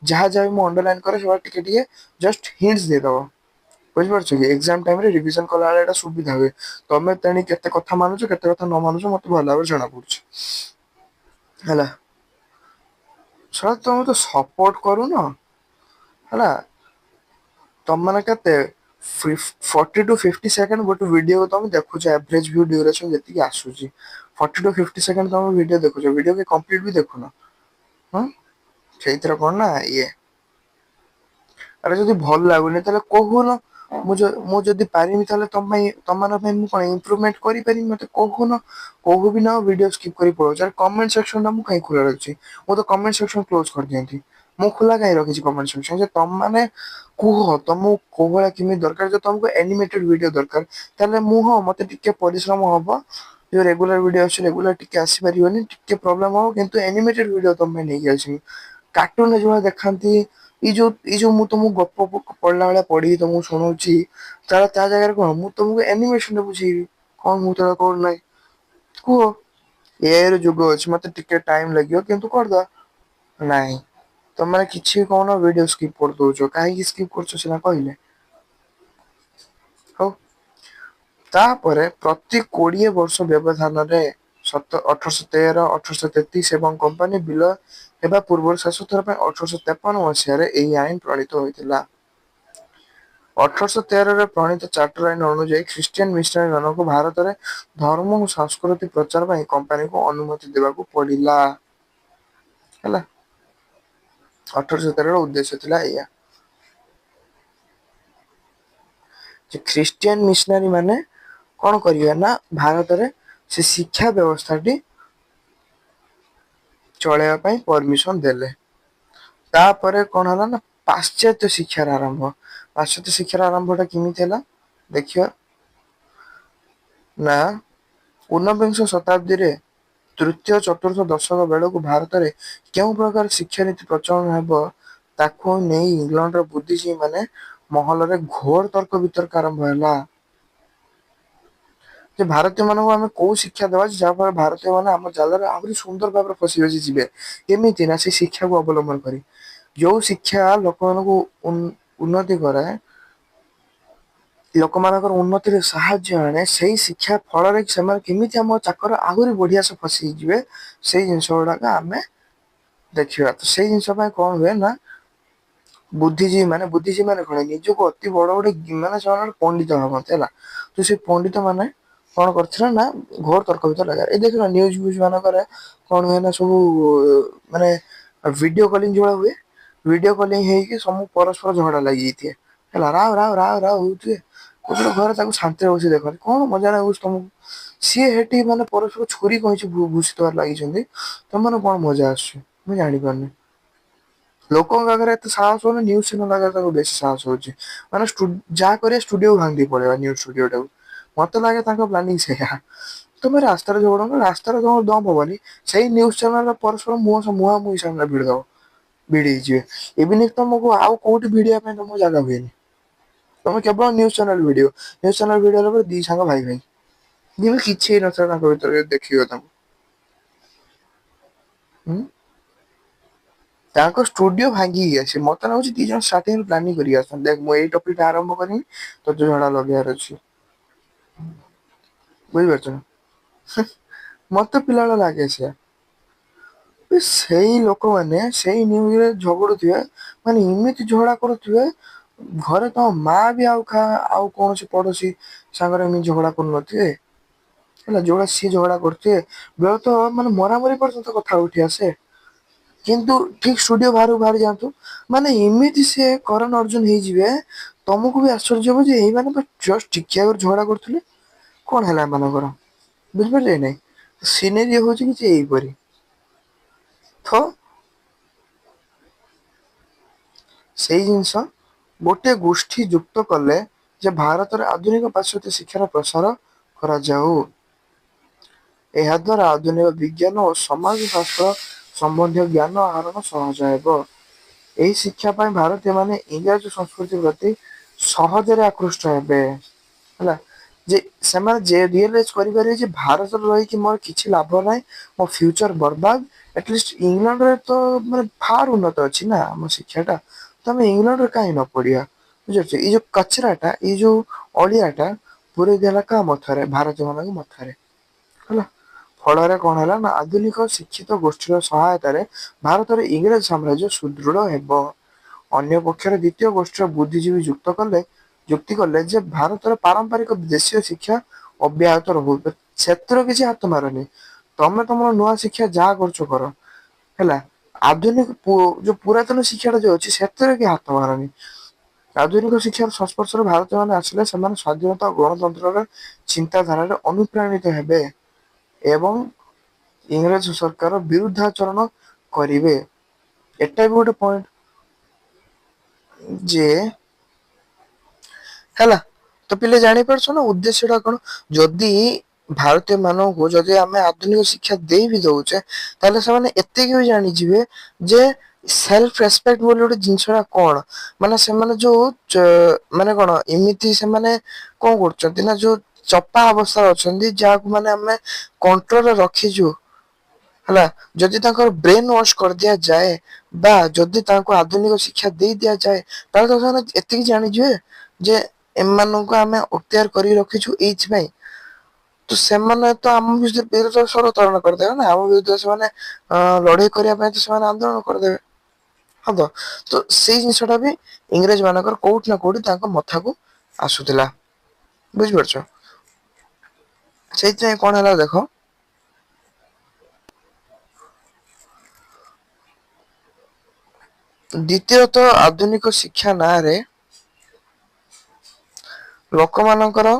ଯାହା ଯାହା ମୁଁ ଅଣ୍ଡରଲାଇନ କରେ ସେ ଟିକେ ଟିକେ ଜଷ୍ଟ ହିଣ୍ଟସ ଦେଇଦବ, ବୁଝିପାରୁଛ କି? ଏକ୍ସାମ ଟାଇମରେ ରିଭିଜନ କଲା ବେଳେ ଏଟା ସୁବିଧା ହୁଏ। ତମେ ତେଣି କେତେ କଥା ମାନୁଛ, କେତେ କଥା ନ ମାନୁଛ, ମତେ ଭଲ ଭାବରେ ଜଣା ପଡୁଛି। ହେଲା, ଶଳା ତମେ ତ ସପୋର୍ଟ କରୁନ ହେଲା, ତମ ମାନେ କେତେ 40 to 50 ସେକେଣ୍ଡ ଗୋଟେ ଭିଡିଓ ତମେ ଦେଖୁଛ, ଆଭରେଜ ଭିଉ ଡ୍ୟୁରେସନ ଯେତିକି ଆସୁଛି, 40 to 50 ସେକେଣ୍ଡ ତମ ଭିଡିଓ ଦେଖୁଛ, ଭିଡିଓ କମ୍ପ୍ଲିଟ ବି ଦେଖୁନ। ହଁ, ସେଇଥିରେ କଣ ନା ଇଏ, ଆରେ ଯଦି ଭଲ ଲାଗୁନି ତାହେଲେ କହୁନ, ମୁଁ ଯଦି ପାରିବି ତାହେଲେ ତମମାନଙ୍କ ପାଇଁ ମୁଁ କଣ ଇମ୍ପ୍ରୁଭମେଣ୍ଟ କରିପାରିବି, ମତେ କହୁନ। କହୁ ବି ନା ଭିଡିଓ ସ୍କିପ କରି ପଳଉଛ, କମେଣ୍ଟ ସେକ୍ସନ ଟା ମୁଁ କାଇଁ ଖୋଲା ରଖିଛି? ମୁଁ ତ କମେଣ୍ଟ ସେକ୍ସନ କ୍ଲୋଜ କରିଦିଅନ୍ତି, ମୁଁ ଖୋଲା କାହିଁ ରଖିଛି କମେଣ୍ଟ ସେକ୍ସନ? ଯେ ତମ ମାନେ କୁହ ତମକୁ କୋଉ ଭଳିଆ କେମିତି ଦରକାର, ଯଦି ତମକୁ ଆନିମେଟେଡ ଭିଡିଓ ଦରକାର ତାହେଲେ ମୁଁ, ହଁ ମତେ ଟିକେ ପରିଶ୍ରମ ହବ, ଯୋଉ ରେଗୁଲାର ଭିଡିଓ ଆସୁଛି ରେଗୁଲାର ଟିକେ ଆସିପାରିବନି, ଟିକେ ପ୍ରୋବ୍ଲେମ ହବ, କିନ୍ତୁ ଆନିମେଟେଡ ଭିଡିଓ ତମ ପାଇଁ ନେଇକି ଆସିବି। କାର୍ଟୁନରେ ଯୋଉଭଳିଆ ଦେଖାନ୍ତି, ଏଇ ଯୋଉ ମୁଁ ତମକୁ ଗପ ପଢିଲା ଭଳିଆ ପଢିକି ତମକୁ ଶୁଣଉଛି, ତା ଜାଗାରେ କଣ ମୁଁ ତମକୁ ଆନିମେସନରେ ବୁଝେଇବି, କଣ ମୁଁ ତ କଣ ନାହିଁ କୁହ? ଏଆଇ ର ଯୁଗ ଅଛି, ମତେ ଟିକେ ଟାଇମ ଲାଗିବ କିନ୍ତୁ କରିଦବା। ନାଇଁ, ତମେ କିଛି କହୁନ, ଭିଡିଓ ସ୍କିପ କରିଦଉଛ, କାହିଁକି ସ୍କିପ କରୁଛ ସିନା କହିଲେ? ହଉ, ତାପରେ ପ୍ରତି 20 ବର୍ଷ ବ୍ୟବଧାନରେ 1813, 1833 ଏବଂ କମ୍ପାନୀ ବିଲୟ ହେବା ପୂର୍ବରୁ ଶେଷ ଥର ପାଇଁ 1853 ମସିହାରେ ଏହି ଆଇନ ପ୍ରଣୀତ ହୋଇଥିଲା। 1813ରେ ପ୍ରଣୀତ ଚାର୍ଟର ଆଇନ ଅନୁଯାୟୀ ଖ୍ରୀଷ୍ଟିୟାନ ମିଶନାରୀ ମାନଙ୍କୁ ଭାରତରେ ଧର୍ମ ଓ ସଂସ୍କୃତି ପ୍ରଚାର ପାଇଁ କମ୍ପାନୀକୁ ଅନୁମତି ଦେବାକୁ ପଡିଲା। ହେଲା, 1813ର ଉଦ୍ଦେଶ୍ୟ ଥିଲା ଏଇଆ। ଯେ ଖ୍ରୀଷ୍ଟିଆନ ମିସନାରୀ ମାନେ କଣ କରିବେ ନା, ଭାରତରେ ସେ ଶିକ୍ଷା ବ୍ୟବସ୍ଥାଟି ଚଳେଇବା ପାଇଁ ପରମିସନ ଦେଲେ। ତାପରେ କଣ ହେଲା ନା, ପାଶ୍ଚାତ୍ୟ ଶିକ୍ଷାର ଆରମ୍ଭ। ପାଶ୍ଚାତ୍ୟ ଶିକ୍ଷାର ଆରମ୍ଭ ଟା କେମିତି ହେଲା ଦେଖିବା? ନା, ଊନବିଂଶ ଶତାବ୍ଦୀରେ ତୃତୀୟ ଚତୁର୍ଥ ଦଶକ ବେଳକୁ ଭାରତରେ କେଉଁ ପ୍ରକାର ଶିକ୍ଷାନୀତି ପ୍ରଚଳନ ହେବ, ତାକୁ ନେଇ ଇଂଲଣ୍ଡର ବୁଦ୍ଧିଜୀବୀ ମାନେ ମହଲରେ ଘୋର ତର୍କ ବିତର୍କ ଆରମ୍ଭ ହେଲା। ଯେ ଭାରତୀୟ ମାନଙ୍କୁ ଆମେ କୋଉ ଶିକ୍ଷା ଦବା, ଯାହା ଫଳରେ ଭାରତୀୟ ମାନେ ଆମ ଜାଲରେ ଆହୁରି ସୁନ୍ଦର ଭାବରେ ପଶି ପଶି ଯିବେ। କେମିତି ନା, ସେ ଶିକ୍ଷାକୁ ଅବଲମ୍ବନ କରି। ଯୋଉ ଶିକ୍ଷା ଲୋକମାନଙ୍କୁ ଉନ୍ନତି କରାଏ, ଲୋକମାନଙ୍କର ଉନ୍ନତିରେ ସାହାଯ୍ୟ ଆଣେ, ସେଇ ଶିକ୍ଷା ଫଳରେ ସେମାନେ କେମିତି ଆମ ଚାକର ଆହୁରି ବଢିଆ ସେ ଫସିଯିବେ, ସେଇ ଜିନିଷ ଗୁଡାକ ଆମେ ଦେଖିବା। ତ ସେଇ ଜିନିଷ ପାଇଁ କଣ ହୁଏ ନା, ବୁଦ୍ଧିଜୀବୀ ମାନେ କଣ ନିଜକୁ ଅତି ବଡ ଗୋଟେ ମାନେ ସେମାନେ ଗୋଟେ ପଣ୍ଡିତ ଭାବନ୍ତି ହେଲା। ତ ସେ ପଣ୍ଡିତ ମାନେ କଣ କରିଥିଲେ ନା ଘୋର ତର୍କ ଭିତରେ ଲାଗା, ଏଇ ଦେଖିନ ନ୍ୟୁଜ ଫ୍ୟୁଜ ମାନଙ୍କରେ କଣ ହୁଏ ନା ସବୁ ମାନେ ଭିଡିଓ କଲିଙ୍ଗ ଯୋଉଭଳିଆ ହୁଏ, ଭିଡିଓ କଲିଙ୍ଗ ହେଇକି ସବୁ ପରସ୍ପର ଝଗଡା ଲାଗିଯାଇଥିବେ ହେଲା, ରାଉ ରାଉ ରାଉ ରାଉ ହଉଥିବେ, ଗୋଟେ ଘରେ ତାକୁ ଶାନ୍ତିରେ ବସି ଦେଖନ୍ତି, କଣ ମଜା ଲାଗୁଛି ତମକୁ? ସିଏ ହେଠି ମାନେ ପରସ୍ପର ଛୁରୀ କଇଁଚି ଭୂଷିତବାର ଲାଗିଛନ୍ତି, ତମମାନଙ୍କୁ କଣ ମଜା ଆସୁଛି ମୁଁ ଜାଣିପାରୁନି। ଲୋକଙ୍କ ଆଗରେ ଏତେ ସାହସ ହଉନି, ନ୍ୟୁଜ ଚ୍ୟାନେଲ ଆଗରେ ତାକୁ ବେଶୀ ସାହସ ହଉଛି। ମାନେ ଯାହା କରିବା ଷ୍ଟୁଡିଓ ଭାଙ୍ଗି ପଳେଇବା, ନ୍ୟୁଜ ଷ୍ଟୁଡିଓ ଟାକୁ। ମତେ ଲାଗେ ତାଙ୍କ ପ୍ଲାନିଂ ସେଇଆ। ତମେ ରାସ୍ତାରେ ଝଗଡୁନ, ରାସ୍ତାରେ ତମର ଦମ ହବନି, ସେଇ ନ୍ୟୁଜ ଚ୍ୟାନେଲରେ ପରସ୍ପର ମୁହାଁମୁହିଁ ସାମ୍ନାରେ ଭିଡି ଦବ, ଭିଡି ହେଇଯିବେ। ଇଭିନ ତମକୁ ଆଉ କୋଉଠି ଭିଡିଓ ପାଇଁ ତମକୁ ଜାଗା ହୁଏନି। ତମେ କେବଳ news channel video, news channel video ହେଲା ପରେ ଦି ସାଙ୍ଗ ଭାଇ ଭାଇ। ଯେମିତି କିଛି ହେଇନଥିଲା ତାଙ୍କ ଭିତରେ ଦେଖିବ ତାଙ୍କୁ। ହୁଁ। ତାଙ୍କ ଷ୍ଟୁଡିଓ ଭାଙ୍ଗିକି ଆସିବେ, ମତେ ଲାଗୁଛି ଦି ଜଣ ଷ୍ଟାର୍ଟିଂରୁ ପ୍ଲାନିଂ କରିକି ଆସନ୍ତି, ଦେଖ ମୁଁ ଏଇ ଟପିକ ଟା ଆରମ୍ଭ କରିବି ତତେ ଝଗଡା ଲଗେଇବାର ଅଛି। ବୁଝିପାରୁଛ ନା, ମତେ ପିଲାବେଳେ ଲାଗେ ସେୟା। ସେଇ ଲୋକମାନେ ସେଇ ନ୍ୟୁଜରେ ଝଗଡୁଥିବେ, ମାନେ ଏମିତି ଝଗଡା କରୁଥିବେ, ଘରେ ତମ ମା ବି ଆଉ କୌଣସି ପଡୋଶୀ ସାଙ୍ଗରେ ଏମିତି ଝଗଡା କରୁନଥିବେ ହେଲା, ଯୋଉଭଳିଆ ସିଏ ଝଗଡା କରୁଥିବେ, ବେଳେ ତ ମାନେ ମରାମରି ପର୍ଯ୍ୟନ୍ତ କଥା ଉଠି ଆସେ। କିନ୍ତୁ ଠିକ ଷ୍ଟୁଡିଓ ବାହାରକୁ ବାହାରି ଯାଆନ୍ତୁ, ମାନେ ଏମିତି ସେ କରନ ଅର୍ଜୁନ ହେଇଯିବେ, ତମକୁ ବି ଆଶ୍ଚର୍ଯ୍ୟ ହବ ଯେ ଏଇ ମାନେ ବା ଜଷ୍ଟ ଟିକେ ଆଗରୁ ଝଗଡା କରୁଥିଲେ, କଣ ହେଲା ଏମାନଙ୍କର? ବୁଝିପାରିଲେ ନାଇଁ, ସିନେରୀ ହଉଛି କିଛି ଏଇପରି। ଥ ସେଇ ଜିନିଷ ଗୋଟେ ଗୋଷ୍ଠୀ ଯୁକ୍ତ କଲେ ଯେ ଭାରତରେ ଆଧୁନିକ ପାଶ୍ଚାତ୍ୟ ଶିକ୍ଷାର ପ୍ରସାର କରାଯାଉ। ଏହା ଦ୍ଵାରା ଆଧୁନିକ ବିଜ୍ଞାନ ଓ ସମାଜ ଶାସ୍ତ୍ର ସମ୍ବନ୍ଧୀୟ ଜ୍ଞାନ ଆହରଣ ସହଜ ହେବ। ଏହି ଶିକ୍ଷା ପାଇଁ ଭାରତୀୟ ମାନେ ଇଂରାଜୀ ସଂସ୍କୃତି ପ୍ରତି ସହଜରେ ଆକୃଷ୍ଟ ହେବେ ହେଲା। ଯେ ସେମାନେ ଯେ ରିଅଲାଇଜ କରିପାରିବେ ଯେ ଭାରତରେ ରହିକି ମୋର କିଛି ଲାଭ ନାହିଁ। ମୋ ଫ୍ୟୁଚର ବର୍ବାଦ ଆଟଲିଷ୍ଟ ଇଂଲଣ୍ଡରେ ତ ମାନେ ଫାର ଉନ୍ନତ ଅଛି ନା ଆମ ଶିକ୍ଷା ଟା। ତ ଆମେ ଇଂଲଣ୍ଡରେ କାହିଁ ନ ପଢିବା ବୁଝିପାରୁଛ ଏଇ ଯୋଉ କଚରା ଟା ଏଇ ଯୋଉ ଅଳିଆ ଟା ପୁରେଇ ଦେଲା କାହା ମଥରେ ଭାରତୀୟ ମାନଙ୍କ ମଥରେ ହେଲା। ଫଳରେ କଣ ହେଲା ନା ଆଧୁନିକ ଶିକ୍ଷିତ ଗୋଷ୍ଠୀର ସହାୟତାରେ ଭାରତରେ ଇଂରେଜ ସାମ୍ରାଜ୍ୟ ସୁଦୃଢ ହେବ। ଅନ୍ୟ ପକ୍ଷରେ ଦ୍ଵିତୀୟ ଗୋଷ୍ଠୀର ବୁଦ୍ଧିଜୀବୀ ଯୁକ୍ତି କଲେ ଯେ ଭାରତର ପାରମ୍ପରିକ ଦେଶୀୟ ଶିକ୍ଷା ଅବ୍ୟାହତ ରହୁ ସେଥିର କିଛି ହାତ ମାରନି ତମେ ତମର ନୂଆ ଶିକ୍ଷା ଯାହା କରୁଛ କର। ହେଲା ଆଧୁନିକ ଯୋଉ ପୁରାତନ ଶିକ୍ଷା ଟା ଯୋଉ ଅଛି ସେଥିରେ କି ହାତ ମାରନି। ଆଧୁନିକ ଶିକ୍ଷାର ସଂସ୍ପର୍ଶରେ ଭାରତୀୟ ମାନେ ଆସିଲେ ସେମାନେ ସ୍ଵାଧୀନତା ଓ ଗଣତନ୍ତ୍ରରେ ଚିନ୍ତାଧାରାରେ ଅନୁପ୍ରାଣିତ ହେବେ ଏବଂ ଇଂରେଜ ସରକାର ବିରୁଦ୍ଧାଚରଣ କରିବେ ଏଟା ବି ଗୋଟେ ପଏଣ୍ଟ। ଯେ ହେଲା ତ ପିଲା ଜାଣିପାରୁଛ ନା ଉଦ୍ଦେଶ୍ୟ ଟା କଣ ଯଦି ଭାରତୀୟ ମାନଙ୍କୁ ଯଦି ଆମେ ଆଧୁନିକ ଶିକ୍ଷା ଦେଇ ବିି ଦଉଛେ ତାହେଲେ ସେମାନେ ଏତିକି ବି ଜାଣିଯିବେ ଯେ ସେଲ୍ଫ ରେସପେକ୍ଟ ବୋଲି ଗୋଟେ ଜିନିଷ ଟା କଣ ମାନେ ସେମାନେ ଯୋଉ ମାନେ କଣ ଏମିତି ସେମାନେ କଣ କରୁଛନ୍ତି ନା ଯୋଉ ଚପା ଅବସ୍ଥାରେ ଅଛନ୍ତି ଯାହାକୁ ମାନେ ଆମେ କଣ୍ଟ୍ରୋଲରେ ରଖିଛୁ ହେଲା ଯଦି ତାଙ୍କର ବ୍ରେନ ୱାସ କରିଦିଆଯାଏ ବା ଯଦି ତାଙ୍କୁ ଆଧୁନିକ ଶିକ୍ଷା ଦେଇ ଦିଆଯାଏ ତାହେଲେ ତ ସେମାନେ ଏତିକି ଜାଣିଯିବେ ଯେ ଏମାନଙ୍କୁ ଆମେ ଅକ୍ତିଆର କରିକି ରଖିଛୁ ଏଇଥିପାଇଁ ତ ସେମାନେ ତ ଆମ ବିରୁଦ୍ଧରେ ସରତରଣ କରିଦେବେ ନା ଆମ ବିରୁଦ୍ଧରେ ସେମାନେ ଲଢେଇ କରିବା ପାଇଁ ତ ସେମାନେ ଆନ୍ଦୋଳନ କରିଦେବେ ହବ ତ ସେଇ ଜିନିଷ ଟା ବି ଇଂରେଜ ମାନଙ୍କର କୋଉଠି ନା କୋଉଠି ତାଙ୍କ ମଥାକୁ ଆସୁଥିଲା ବୁଝିପାରୁଛ ସେଇଥିପାଇଁ କଣ ହେଲା ଦେଖ ଦ୍ଵିତୀୟତଃ ଆଧୁନିକ ଶିକ୍ଷା ନାଁରେ ଲୋକମାନଙ୍କର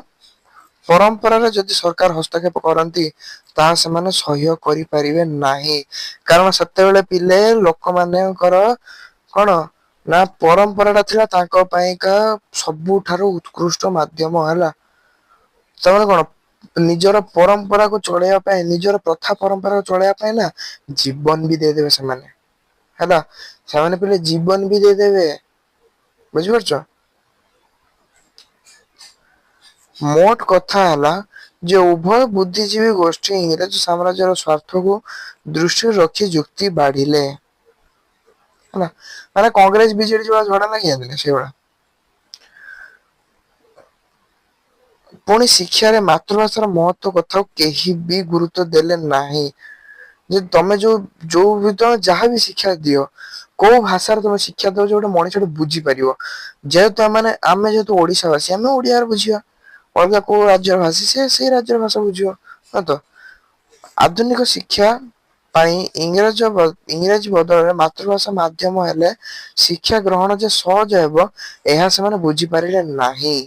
ପରମ୍ପରାରେ ଯଦି ସରକାର ହସ୍ତକ୍ଷେପ କରନ୍ତି ତାହା ସେମାନେ ସହ୍ୟ କରିପାରିବେ ନାହିଁ କାରଣ ସେତେବେଳେ ପିଲେ ଲୋକମାନଙ୍କର କଣ ନା ପରମ୍ପରା ଟା ଥିଲା ତାଙ୍କ ପାଇଁକା ସବୁଠାରୁ ଉତ୍କୃଷ୍ଟ ମାଧ୍ୟମ ହେଲା ସେମାନେ କଣ ନିଜର ପରମ୍ପରାକୁ ଚଳେଇବା ପାଇଁ ନିଜର ପ୍ରଥା ପରମ୍ପରାକୁ ଚଳେଇବା ପାଇଁ ନା ଜୀବନ ବି ଦେଇଦେବେ ସେମାନେ ହେଲା ସେମାନେ ପିଲେ ଜୀବନ ବି ଦେଇଦେବେ ବୁଝିପାରୁଛ ମୋଟ କଥା ହେଲା ଯେ ଉଭୟ ବୁଦ୍ଧିଜୀବୀ ଗୋଷ୍ଠୀ ଇଂରେଜ ସାମ୍ରାଜ୍ୟର ସ୍ୱାର୍ଥକୁ ଦୃଷ୍ଟିରେ ରଖି ଯୁକ୍ତି ବାଢିଲେ ହେଲା ମାନେ କଂଗ୍ରେସ ବିଜେଡି ଯୋଉ ଝଗଡା ଲାଗିଯାଇଥିଲେ ସେଇଭଳିଆ। ପୁଣି ଶିକ୍ଷାରେ ମାତୃଭାଷାର ମହତ୍ଵ କଥାକୁ କେହି ବି ଗୁରୁତ୍ୱ ଦେଲେ ନାହିଁ। ଯେ ତମେ ଯୋଉ ବି ତମେ ଯାହାବି ଶିକ୍ଷା ଦିଅ କୋଉ ଭାଷାରେ ତମେ ଶିକ୍ଷା ଦଉଛ ଗୋଟେ ମଣିଷ ଟେ ବୁଝିପାରିବ। ଯେହେତୁ ଆମେ ଯେହେତୁ ଓଡିଶା ବାସୀ ଆମେ ଓଡିଆରେ ବୁଝିବା। ଅଲଗା କୋଉ ରାଜ୍ୟର ଭାଷୀ ସେ ସେଇ ରାଜ୍ୟର ଭାଷା ବୁଝିବ ହ ତ। ଆଧୁନିକ ଶିକ୍ଷା ପାଇଁ ଇଂରାଜୀ ବଦଳରେ ମାତୃଭାଷା ମାଧ୍ୟମ ହେଲେ ଶିକ୍ଷା ଗ୍ରହଣ ଯେ ସହଜ ହେବ ଏହା ସେମାନେ ବୁଝିପାରିଲେ ନାହିଁ।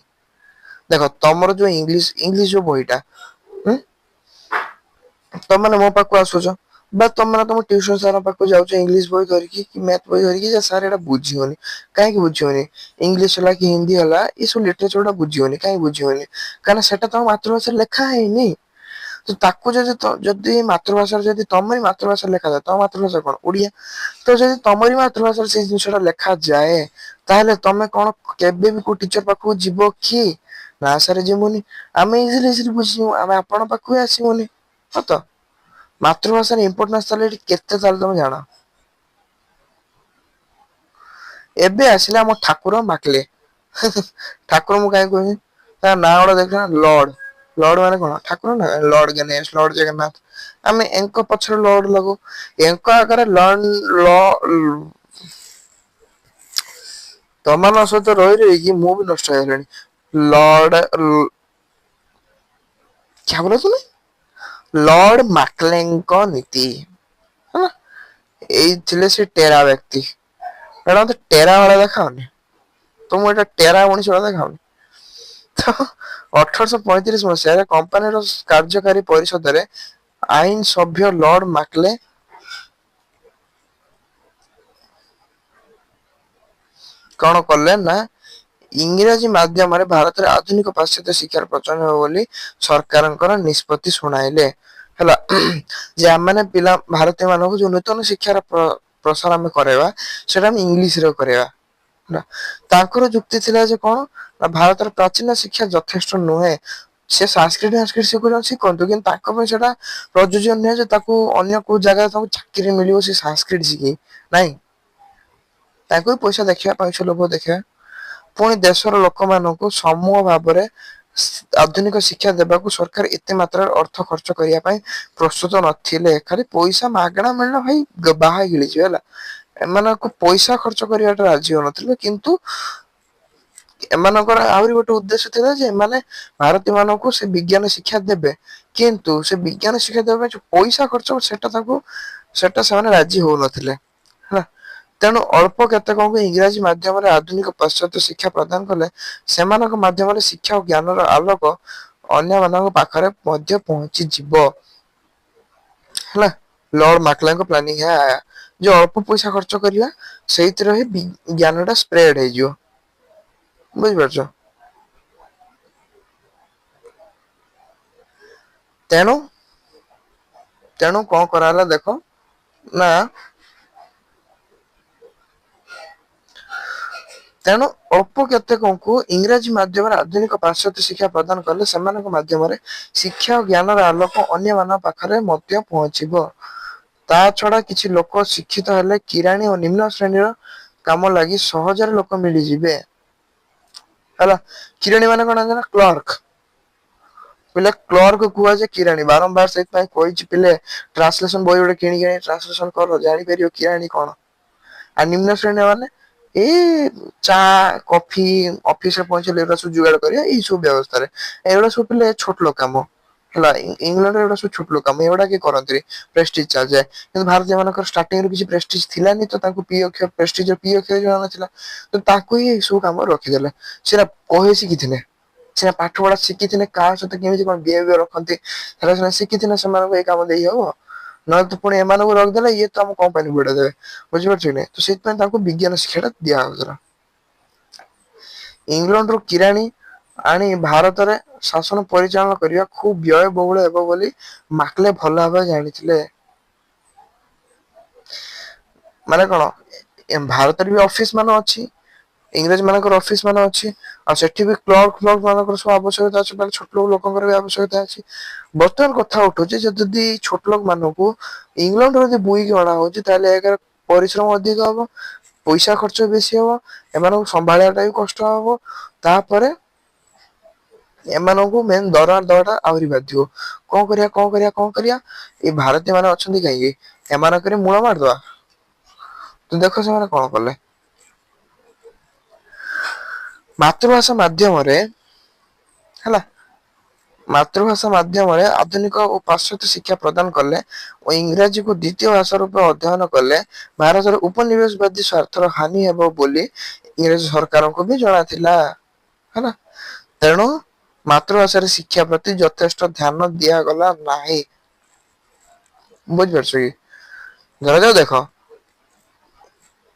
ଦେଖ ତମର ଯୋଉ ଇଂଲିଶ ଯୋଉ ବହିଟା ହୁଁ ତମେ ମୋ ପାଖକୁ ଆସୁଛ ବା ତମେ ତମ ଟ୍ୟୁସନ ସାର ପାଖକୁ ଯାଉଛ ଇଂଲିଶ ବହି ଧରିକି କି ମ୍ୟାଥ ବହି ଧରିକି ସାର୍ ଏଇଟା ବୁଝିବନି। କାହିଁକି ବୁଝିବନି ଇଂଲିଶ ହେଲା କି ହିନ୍ଦୀ ହେଲା ଏ ସବୁ ଲିଟରେଚର ଗୁଡା ବୁଝିବନି କାହିଁକି ବୁଝିବନି। କାହିଁକିନା ସେଟା ତମ ମାତୃଭାଷାରେ ଲେଖା ହେଇନି ତାକୁ ଯଦି ମାତୃଭାଷାରେ ଯଦି ତମରି ମାତୃଭାଷାରେ ଲେଖାଯାଏ ତମ ମାତୃଭାଷା କଣ ଓଡିଆ। ତ ଯଦି ତମରି ମାତୃଭାଷାରେ ସେଇ ଜିନିଷ ଟା ଲେଖାଯାଏ ତାହେଲେ ତମେ କଣ କେବେ ବି କୋଉ ଟିଚର ପାଖକୁ ଯିବ କି? ନା ସାର ଯିବୁନି ଆମେ ଇଜିଲି ବୁଝିବୁ ଆମେ ଆପଣଙ୍କ ପାଖକୁ ହିଁ ଆସିବୁନି। ହ ତ ମାତୃଭାଷାର ଇମ୍ପୋର୍ଟାନ୍ସ ତାହଲେ ଏଠି କେତେ ତାହଲେ ତମେ ଜାଣ। ଏବେ ଆସିଲେ ଆମ ଠାକୁର ମାକିଲେ ଠାକୁର ମୁଁ କାହିଁ କହୁଛି ତା ନାଁ ଗୁଡା ଦେଖିଲ ଲର୍ଡ ଲର୍ଡ ମାନେ କଣ ଠାକୁର ନା ଲର୍ଡ ଗଣେଶ ଲର୍ଡ ଜଗନ୍ନାଥ। ଆମେ ଏଙ୍କ ପଛରେ ଲର୍ଡ ଲାଗୁ ଏଙ୍କ ଆଗରେ ତମାନଙ୍କ ସହିତ ରହି ରହିକି ମୁଁ ବି ନଷ୍ଟ ହେଇଗଲିଣି ଲର୍ଡ ଲର୍ଡ ମାକ୍ଲେଙ୍କ ନୀତି ହେଲା ଏଇ ଥିଲେ ସେ ଟେରା ବ୍ୟକ୍ତି ଏଟା ମତେ ଟେରା ଭଳିଆ ଦେଖାଯାଉନି ତ ମୁଁ ଏଇଟା ଟେରା ମଣିଷ ଭଳିଆ ଦେଖାଯାଉନି। ତ 1835 ମସିହାରେ କମ୍ପାନୀର କାର୍ଯ୍ୟକାରୀ ପରିଷଦରେ ଆଇନ ସଭ୍ୟ ଲର୍ଡ ମାକଲେ କଣ କଲେ ନା ଇଂରାଜୀ ମାଧ୍ୟମରେ ଭାରତରେ ଆଧୁନିକ ପାଶ୍ଚାତ୍ୟ ଶିକ୍ଷାର ପ୍ରଚଳନ ହେବ ବୋଲି ସରକାରଙ୍କର ନିଷ୍ପତ୍ତି ଶୁଣାଇଲେ ହେଲା ଯେ ଆମମାନେ ପିଲା ଭାରତୀୟ ମାନଙ୍କୁ ଯୋଉ ନୂତନ ଶିକ୍ଷାର ପ୍ରସାର ଆମେ କରାଇବା ସେଇଟା ଆମେ ଇଂଲିଶରେ କରିବା। ହେଲା ତାଙ୍କର ଯୁକ୍ତି ଥିଲା ଯେ କଣ ନା ଭାରତର ପ୍ରାଚୀନ ଶିକ୍ଷା ଯଥେଷ୍ଟ ନୁହେଁ। ସେ ସାଂସ୍କୃତି ଶିଖନ୍ତୁ କିନ୍ତୁ ତାଙ୍କ ପାଇଁ ସେଇଟା ପ୍ରଯୋଜ୍ୟ ନୁହେଁ ଯେ ତାକୁ ଅନ୍ୟ କୋଉ ଜାଗାରେ ତାଙ୍କୁ ଚାକିରି ମିଳିବ ସେ ସାଂସ୍କୃତି ଶିଖି ନାଇଁ। ତାଙ୍କୁ ବି ପଇସା ଦେଖିବା ପଇସା ଲୋଭ ଦେଖିବା ପୁଣି ଦେଶର ଲୋକମାନଙ୍କୁ ସମୂହ ଭାବରେ ଆଧୁନିକ ଶିକ୍ଷା ଦେବାକୁ ସରକାର ଏତେ ମାତ୍ରାରେ ଅର୍ଥ ଖର୍ଚ୍ଚ କରିବା ପାଇଁ ପ୍ରସ୍ତୁତ ନଥିଲେ ଖାଲି ପଇସା ମାଗଣା ମିଳିଲା ଭାଇ ବାହା ଗିଳିଯିବ ହେଲା। ଏମାନଙ୍କୁ ପଇସା ଖର୍ଚ୍ଚ କରିବାଟା ରାଜି ହଉନଥିଲେ କିନ୍ତୁ ଏମାନଙ୍କର ଆହୁରି ଗୋଟେ ଉଦ୍ଦେଶ୍ୟ ଥିଲା ଯେ ଏମାନେ ଭାରତୀୟ ମାନଙ୍କୁ ସେ ବିଜ୍ଞାନ ଶିକ୍ଷା ଦେବେ କିନ୍ତୁ ସେ ବିଜ୍ଞାନ ଶିକ୍ଷା ଦେବା ପାଇଁ ଯୋଉ ପଇସା ଖର୍ଚ୍ଚ ସେଟା ସେମାନେ ରାଜି ହଉନଥିଲେ ହେଲା। ତେଣୁ ଅଳ୍ପ କେତେକଙ୍କୁ ଇଂରାଜୀ ମାଧ୍ୟମରେ ଆଧୁନିକ ପାଶ୍ଚାତ୍ୟ ଶିକ୍ଷା ପ୍ରଦାନ କଲେ ସେମାନଙ୍କ ମାଧ୍ୟମରେ ଶିକ୍ଷା ଓ ଜ୍ଞାନର ଆଲୋକ ଅନ୍ୟମାନଙ୍କ ପାଖରେ ମଧ୍ୟ ପହଞ୍ଚିଯିବ। ହେଲା ଲର୍ଡ ମାକଲେଙ୍କ ପ୍ଲାନିଂ ଯେ ଅଳ୍ପ ପଇସା ଖର୍ଚ୍ଚ କରିବା ସେଇଥିରେ ହିଁ ଜ୍ଞାନ ଟା ସ୍ପ୍ରେଡ ହେଇଯିବ ବୁଝିପାରୁଛ। ତେଣୁ ତେଣୁ କଣ କରାହେଲା ଦେଖ ନା ତେଣୁ ଅଳ୍ପ କେତେକଙ୍କୁ ଇଂରାଜୀ ମାଧ୍ୟମରେ ଆଧୁନିକ ପାଶ୍ଚାତ୍ୟ ଶିକ୍ଷା ପ୍ରଦାନ କଲେ ସେମାନଙ୍କ ମାଧ୍ୟମରେ ଶିକ୍ଷା ଓ ଜ୍ଞାନର ଆଲୋକ ଅନ୍ୟମାନଙ୍କ ପାଖରେ ମଧ୍ୟ ପହଞ୍ଚିବ। ତା ଛଡା କିଛି ଲୋକ ଶିକ୍ଷିତ ହେଲେ କିରାଣୀ ଓ ନିମ୍ନ ଶ୍ରେଣୀର କାମ ଲାଗି ସହଜରେ ଲୋକ ମିଳିଯିବେ ହେଲା କିରଣୀ ମାନେ କଣ ନା କ୍ଲର୍କ ପିଲା କ୍ଲର୍କ କୁହାଯାଏ କିରାଣୀ ବାରମ୍ବାର ସେଇଥିପାଇଁ କହିଛି ପିଲେ ଟ୍ରାନ୍ସଲେସନ ବହି ଗୋଟେ କିଣିକି ଆଣି ଟ୍ରାନ୍ସଲେସନ କର ଜାଣିପାରିବ କିରାଣୀ କଣ ଆଉ ନିମ୍ନ ଶ୍ରେଣୀ ମାନେ ଏଇ ଚା କଫି ଅଫିସରେ ପହଞ୍ଚିଲେ ଏଗୁଡା ସବୁ ଯୋଗାଡ଼ କରିବା ଏଇ ସବୁ ବ୍ୟବସ୍ଥାରେ ଏଗୁଡା ସବୁ ପିଲେ ଛୋଟ ଲୋକ କାମ ହେଲା ଇଂଲଣ୍ଡରେ ଏଗୁଡା ସବୁ ଛୋଟ ଲୋକ କାମ ଏଗୁଡା କିଏ କରନ୍ତିନି ପ୍ରେଷ୍ଟିଜ ଚାଲିଯାଏ କିନ୍ତୁ ଭାରତୀୟ ମାନଙ୍କର ଷ୍ଟାର୍ଟିଂରୁ କିଛି ପ୍ରେଷ୍ଟିଜ ଥିଲାନି ତ ତାଙ୍କୁ ପି ଅକ୍ଷ ପ୍ରେଷ୍ଟିଜର ପି ଅକ୍ଷର ଜଣା ନଥିଲା ତ ତାଙ୍କୁ ହିଁ ଏଇ ସବୁ କାମରେ ରଖିଦେଲେ ସେଟା କହି ଶିଖିଥିଲେ ସିନା ପାଠ ପଢା ଶିଖିଥିଲେ କାହା ସହିତ କେମିତି କଣ ବିହେଭିୟର ରଖନ୍ତି ହେରା ସିନା ଶିଖିଥିଲେ ସେମାନଙ୍କୁ ଏଇ କାମ ଦେଇ ହବ ନହେଲେ ତ ପୁଣି ଏମାନଙ୍କୁ ରଖିଦେଲେ ଇଏ ତ ଆମ କମ୍ପାନୀ ବୁଡେଇ ଦେବେ ବୁଝିପାରୁଛ କି ନାଇଁ ତ ସେଇଥିପାଇଁ ତାଙ୍କୁ ବିଜ୍ଞାନ ଶିକ୍ଷା ଟା ଦିଆ ହଉଥିଲା ଇଂଲଣ୍ଡ ରୁ କିରାଣୀ ଆଣି ଭାରତରେ ଶାସନ ପରିଚାଳନା କରିବା ଖୁବ ବ୍ୟୟବହୁଳ ହେବ ବୋଲି ମାକିଲେ ଭଲ ଭାବରେ ଜାଣିଥିଲେ ମାନେ କଣ ଭାରତରେ ବି ଅଫିସ ମାନ ଅଛି ଇଂରେଜ ମାନଙ୍କର ଅଫିସ ମାନ ଅଛି ଆଉ ସେଠି ବି କ୍ଲର୍କ ଫ୍ଲର୍କ ମାନଙ୍କର ସବୁ ଆବଶ୍ୟକତା ଅଛି ମାନେ ଛୋଟ ଲୋକ ଲୋକଙ୍କର ବି ଆବଶ୍ୟକତା ଅଛି ବର୍ତ୍ତମାନ କଥା ଉଠୁଛି ଯେ ଯଦି ଛୋଟ ଲୋକ ମାନଙ୍କୁ ଇଂଲଣ୍ଡ ରୁ ଯଦି ବୋହିକି ଅଣା ହଉଛି ତାହେଲେ ପରିଶ୍ରମ ଅଧିକ ହବ, ପଇସା ଖର୍ଚ୍ଚ ବେଶୀ ହବ, ଏମାନଙ୍କୁ ସମ୍ଭାଳିବାଟା ବି କଷ୍ଟ ହବ। ତାପରେ ଏମାନଙ୍କୁ ମେନ୍ ଦରମା ଦବାଟା ଆହୁରି ବାଧିବ। କଣ କରିବା ଏଇ ଭାରତୀୟ ମାନେ ଅଛନ୍ତି କାହିଁକି ଏମାନଙ୍କରେ ମୂଳ ମାରିଦବା। ତୁ ଦେଖ ସେମାନେ କଣ କଲେ। ମାତୃଭାଷା ମାଧ୍ୟମରେ ହେଲା ମାତୃଭାଷା ମାଧ୍ୟମରେ ଆଧୁନିକ ଓ ପାଶ୍ଚାତ୍ୟ ଶିକ୍ଷା ପ୍ରଦାନ କଲେ ଓ ଇଂରାଜୀକୁ ଦ୍ୱିତୀୟ ଭାଷା ରୂପେ ଅଧ୍ୟୟନ କଲେ ଭାରତର ଉପନିବେଶବାଦୀ ସ୍ଵାର୍ଥର ହାନି ହେବ ବୋଲି ଇଂରେଜ ସରକାରଙ୍କୁ ବି ଜଣାଥିଲା ହେଲା। ତେଣୁ ମାତୃଭାଷାରେ ଶିକ୍ଷା ପ୍ରତି ଯଥେଷ୍ଟ ଧ୍ୟାନ ଦିଆଗଲା ନାହିଁ। ବୁଝିପାରୁଛ କି? ଧରାଯାଉ ଦେଖ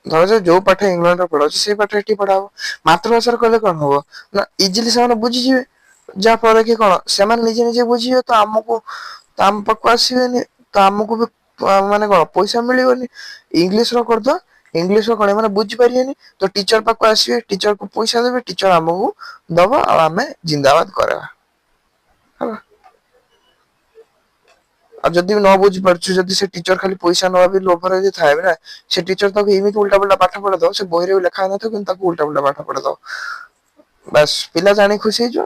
ଧରାଯାଉ ଯୋଉ ପାଠ ଇଂଲଣ୍ଡରେ ପଢା ଅଛି ସେଇ ପାଠ ଏଠି ପଢା ହବ। ମାତୃଭାଷାରେ କହିଲେ କଣ ହବ ନା ଇଜିଲି ସେମାନେ ବୁଝିଯିବେ। ଯାହା ଫଳରେ କି କଣ ସେମାନେ ନିଜେ ନିଜେ ବୁଝିବେ ତ ଆମକୁ ତ ଆମ ପାଖକୁ ଆସିବେନି ତ ଆମକୁ ବି ମାନେ କଣ ପଇସା ମିଳିବନି। ଇଂଲିଶ ର କରିଦବା ଇଂଲିଶ ର କଣ ଏମାନେ ବୁଝିପାରିବେନି ତ ଟିଚର ପାଖକୁ ଆସିବେ ଟିଚର କୁ ପଇସା ଦେବେ ଟିଚର ଆମକୁ ଦବ ଆଉ ଆମେ ଜିନ୍ଦାବାଦ କରିବା ହେଲା। ଆଉ ଯଦି ବି ନ ବୁଝି ପାରୁଛୁ ଯଦି ସେ ଟିଚର ଖାଲି ପଇସା ନବା ବି ଲୋଭରେ ଯଦି ଥାଏ ନା ସେ ଟିଚର ତାକୁ ଏମିତି ଉଲଟା ପୁଲଟା ପାଠ ପଢେଇ ଦବ ସେ ବହିରେ ବି ଲେଖା ହେଇନଥିବ କିନ୍ତୁ ତାକୁ ଉଲଟା ପୁଲଟା ପାଠ ପଢେଇ ଦବ। ବାସ୍ ପିଲା ଜାଣି ଖୁସି ହେଇଯିବ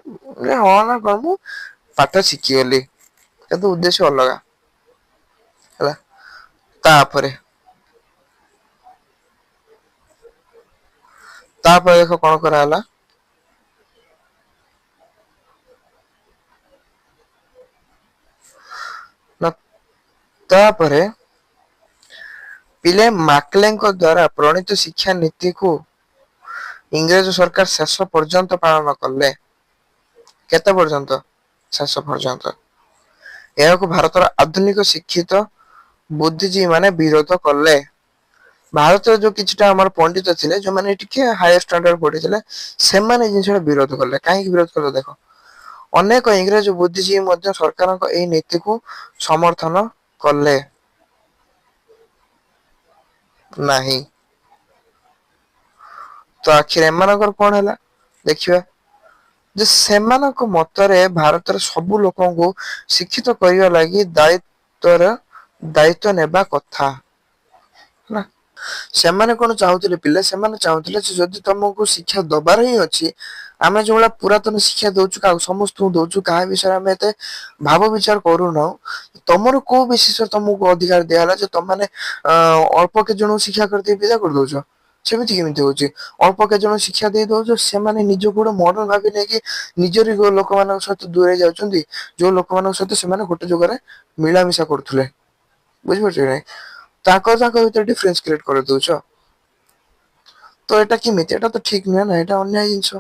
ହଁ ନା କଣ ମୁଁ ପାଠ ଶିଖିଗଲି କିନ୍ତୁ ଉଦ୍ଦେଶ୍ୟ ଅଲଗା ହେଲା। ତାପରେ ଦେଖ କଣ କରାହେଲା। ନା ତାପରେ ପିଲେ ମାକଲେଙ୍କ ଦ୍ଵାରା ପ୍ରଣୀତ ଶିକ୍ଷା ନୀତିକୁ ଇଂରେଜ ସରକାର ଶେଷ ପର୍ଯ୍ୟନ୍ତ ପାଳନ କଲେ। କେତେ ପର୍ଯ୍ୟନ୍ତ? ଶେଷ ପର୍ଯ୍ୟନ୍ତ। ଏହାକୁ ଭାରତର ଆଧୁନିକ ଶିକ୍ଷିତ ବୁଦ୍ଧିଜୀବୀ ମାନେ ବିରୋଧ କଲେ। ଭାରତରେ ଯୋଉ କିଛିଟା ଆମର ପଣ୍ଡିତ ଥିଲେ ଯୋଉମାନେ ଟିକେ ହାୟର ଷ୍ଟାଣ୍ଡାର୍ଡ ପଢିଥିଲେ ସେମାନେ ଏଇ ଜିନିଷଟା ବିରୋଧ କଲେ। କାହିଁକି ବିରୋଧ କଲେ ଦେଖ ଅନେକ ଇଂରେଜ ବୁଦ୍ଧିଜୀବୀ ମଧ୍ୟ ସରକାରଙ୍କ ଏହି ନୀତିକୁ ସମର୍ଥନ କଲେ ନାହିଁ। ତ ଆଖିରେ ଏମାନଙ୍କର କଣ ହେଲା ଦେଖିବା ଯେ ସେମାନଙ୍କ ମତରେ ଭାରତର ସବୁ ଲୋକଙ୍କୁ ଶିକ୍ଷିତ କରିବା ଲାଗି ଦାୟିତ୍ୱ ନେବା କଥା ହେଲା। ସେମାନେ କଣ ଚାହୁଁଥିଲେ ପିଲା ସେମାନେ ଚାହୁଁଥିଲେ ଯେ ଯଦି ତମକୁ ଶିକ୍ଷା ଦବାର ହିଁ ଅଛି ଆମେ ଯୋଉ ଭଳିଆ ପୁରାତନ ଶିକ୍ଷା ଦଉଛୁ କାହାକୁ ସମସ୍ତଙ୍କୁ ଦଉଛୁ କାହା ବିଷୟରେ ଆମେ ଏତେ ଭାବ ବିଚାର କରୁନାହୁଁ ତମର କୋଉ ବିଶେଷ ତମକୁ ଅଧିକାର ଦିଆହେଲା ଯେ ତମେ ଅଳ୍ପ କେତେ ଜଣଙ୍କୁ ଶିକ୍ଷା କରିଦେଇ ବିଦା କରିଦଉଛ। ସେମିତି କେମିତି ହଉଛି ଅଳ୍ପ କେତେ ଜଣ ଶିକ୍ଷା ଦେଇ ଦଉଛ ସେମାନେ ନିଜକୁ ଗୋଟେ ମଡର୍ଣ ଭାବି ନେଇକି ନିଜର ଲୋକମାନଙ୍କ ସହିତ ଦୂରେଇ ଯାଉଛନ୍ତି ଯୋଉ ଲୋକମାନଙ୍କ ସହିତ ସେମାନେ ଗୋଟେ ଯୁଗରେ ମିଳାମିଶା କରୁଥିଲେ ବୁଝିପାରୁଛ କି ନାଇଁ ତାଙ୍କ ଭିତରେ ଡିଫରେନ୍ସ କ୍ରିଏଟ କରିଦଉଛ। ତ ଏଇଟା କେମିତି ଏଇଟା ତ ଠିକ ନୁହେଁ ନା ଏଇଟା ଅନ୍ୟାୟ ଜିନିଷ।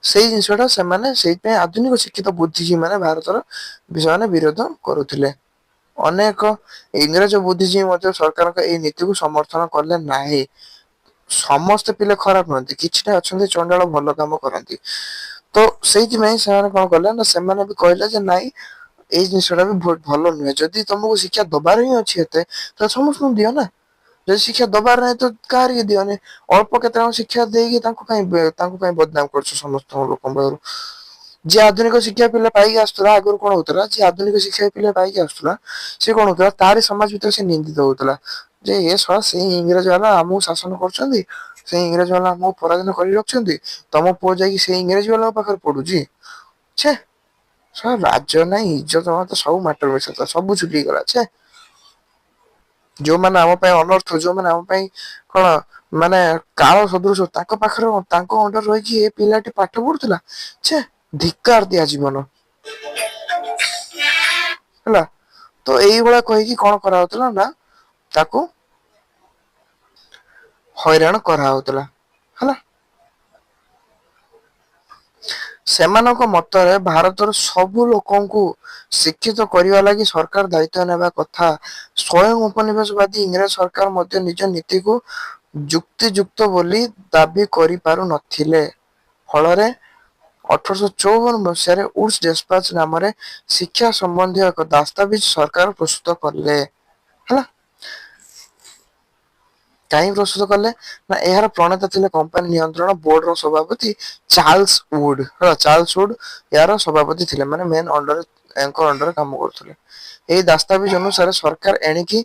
ସେଇ ଜିନିଷ ଟା ସେମାନେ ସେଇଥିପାଇଁ ଆଧୁନିକ ଶିକ୍ଷିତ ବୁଦ୍ଧିଜୀବୀ ମାନେ ଭାରତର ସେମାନେ ବିରୋଧ କରୁଥିଲେ। ଅନେକ ଇଂରେଜ ବୁଦ୍ଧିଜୀବୀ ମଧ୍ୟ ସରକାରଙ୍କ ଏଇ ନୀତିକୁ ସମର୍ଥନ କଲେ ନାହିଁ। ସମସ୍ତେ ପିଲା ଖରାପ ନୁହନ୍ତି କିଛିଟା ଅଛନ୍ତି ଚଣ୍ଡାଳ ଭଲ କାମ କରନ୍ତି। ତ ସେଇଥିପାଇଁ ସେମାନେ କଣ କଲେ ନା ସେମାନେ ବି କହିଲେ ଯେ ନାଇଁ ଏଇ ଜିନିଷ ଟା ବି ବହୁତ ଭଲ ନୁହେଁ ଯଦି ତମକୁ ଶିକ୍ଷା ଦବାର ହିଁ ଅଛି ଏତେ ତ ସମସ୍ତଙ୍କୁ ଦିଅ ନା ଯଦି ଶିକ୍ଷା ଦବାର ନାହିଁ ତ କାହାରିକି ଦିଅନି। ଅଳ୍ପ କେତେ ଟଙ୍କା ଶିକ୍ଷା ଦେଇକି ତାଙ୍କୁ କାଇଁ ବଦନାମ କରୁଛ ସମସ୍ତଙ୍କ ଲୋକଙ୍କ ପାଖରୁ। ଯିଏ ଆଧୁନିକ ଶିକ୍ଷା ପିଲା ପାଇକି ଆସୁଥିଲା ଆଗରୁ କଣ ହଉଥିଲା ଯିଏ ଆଧୁନିକ ଶିକ୍ଷା ପିଲା ପାଇକି ଆସୁଥିଲା ସେ କଣ ହଉଥିଲା ତାରି ସମାଜ ଭିତରେ ସେ ନିନ୍ଦିତ ହଉଥିଲା ଯେ ଏ ଶଳା ସେଇ ଇଂରେଜ ବାଲା ଆମକୁ ଶାସନ କରୁଛନ୍ତି ସେଇ ଇଂରେଜ ବାଲା ଆମକୁ ପରାଧୀନ କରି ରଖିଛନ୍ତି ତମ ପୁଅ ଯାଇକି ସେଇ ଇଂରେଜୀ ବାଲାଙ୍କ ପାଖରେ ପଢୁଛି ଛେ ଶଳା ଲାଜ ନାଇଁ ଇଜ୍ଜତ ତ ସବୁ ମାଟିର ମିଶିଲା ସବୁ ଛିଟିକି ଗଲା ଛେ। ଯୋଉମାନେ ଆମ ପାଇଁ ଅନର୍ଥ ଯୋଉମାନେ ଆମ ପାଇଁ କଣ ମାନେ କାଳ ସଦୃଶ ତାଙ୍କ ପାଖରେ ତାଙ୍କ ଅଣ୍ଡର ରହିକି ଏ ପିଲାଟି ପାଠ ପଢୁଥିଲା ଛେ ଧିକାର ଦିଆ ଜୀବନ। ହେଲା ତ ଏଇଭଳିଆ କହିକି କଣ କରାହଉଥିଲା ନା ତାକୁ ହଇରାଣ କରାହଉଥିଲା ହେଲା। ସେମାନଙ୍କ ମତରେ ଭାରତର ସବୁ ଲୋକଙ୍କୁ ଶିକ୍ଷିତ କରିବା ଲାଗି ସରକାର ଦାୟିତ୍ବ ନେବା କଥା। ସ୍ଵୟଂ ଉପନିବେଶବାଦୀ ଇଂରେଜ ସରକାର ମଧ୍ୟ ନିଜ ନୀତିକୁ ଯୁକ୍ତିଯୁକ୍ତ ବୋଲି ଦାବି କରିପାରୁ ନଥିଲେ ଫଳରେ 1854 ମସିହାରେ ଉଡସ ଡେସ୍ପାଚ ନାମରେ ଶିକ୍ଷା ସମ୍ବନ୍ଧୀୟ ଏକ ଦାସ୍ତାବିଜ ସରକାର ପ୍ରସ୍ତୁତ କଲେ ହେଲା। କାହିଁକି ପ୍ରସ୍ତୁତ କଲେ ନା ଏହାର ପ୍ରଣେତା ଥିଲେ କମ୍ପାନୀ ନିୟନ୍ତ୍ରଣ ବୋର୍ଡ ର ସଭାପତି ଚାର୍ଲସ ଉଡ ଚାର୍ଲସ ଉଡ ଏହାର ସଭାପତି ଥିଲେ ମାନେ ମେନ୍ ଅଣ୍ଡର ୟାଙ୍କ ଅଣ୍ଡରରେ କାମ କରୁଥିଲେ। ଏଇ ଦାସ୍ତାବିଜ ଅନୁସାରେ ସରକାର ଏଣିକି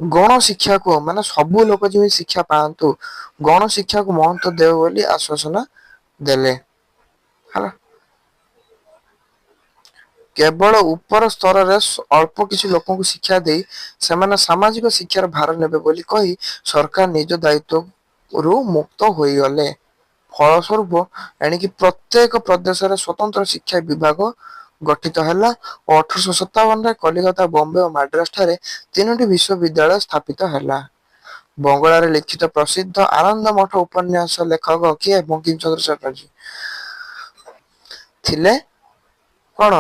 ଗଣ ଶିକ୍ଷାକୁ ମାନେ ସବୁ ଲୋକ ଯେମିତି ଶିକ୍ଷା ପାଆନ୍ତୁ ଗଣ ଶିକ୍ଷାକୁ ମହତ୍ଵ ଦେବ ବୋଲି ଆଶ୍ଵାସନା ଦେଲେ ହେଲା। କେବଳ ଉପର ସ୍ତରରେ ଅଳ୍ପ କିଛି ଲୋକଙ୍କୁ ଶିକ୍ଷା ଦେଇ ସେମାନେ ସାମାଜିକ ଶିକ୍ଷାର ଭାର ନେବେ ବୋଲି କହି ସରକାର ନିଜ ଦାୟିତ୍ୱରୁ ମୁକ୍ତ ହୋଇଗଲେ। ଫଳସ୍ୱରୂପ ଏଣିକି ପ୍ରତ୍ୟେକ ପ୍ରଦେଶରେ ସ୍ଵତନ୍ତ୍ର ଶିକ୍ଷା ବିଭାଗ ଗଠିତ ହେଲା ଓ 1857ରେ କଲିକତା ବମ୍ବେ ଓ ମାଡ୍ରାସ ଠାରେ ତିନୋଟି ବିଶ୍ୱବିଦ୍ୟାଳୟ ସ୍ଥାପିତ ହେଲା। ବଙ୍ଗଳାରେ ଲିଖିତ ପ୍ରସିଦ୍ଧ ଆନନ୍ଦ ମଠ ଉପନ୍ୟାସ ଲେଖକ କିଏ ବଙ୍କିମ ଚନ୍ଦ୍ର ଚାଟାର୍ଜୀ ଥିଲେ। କଣ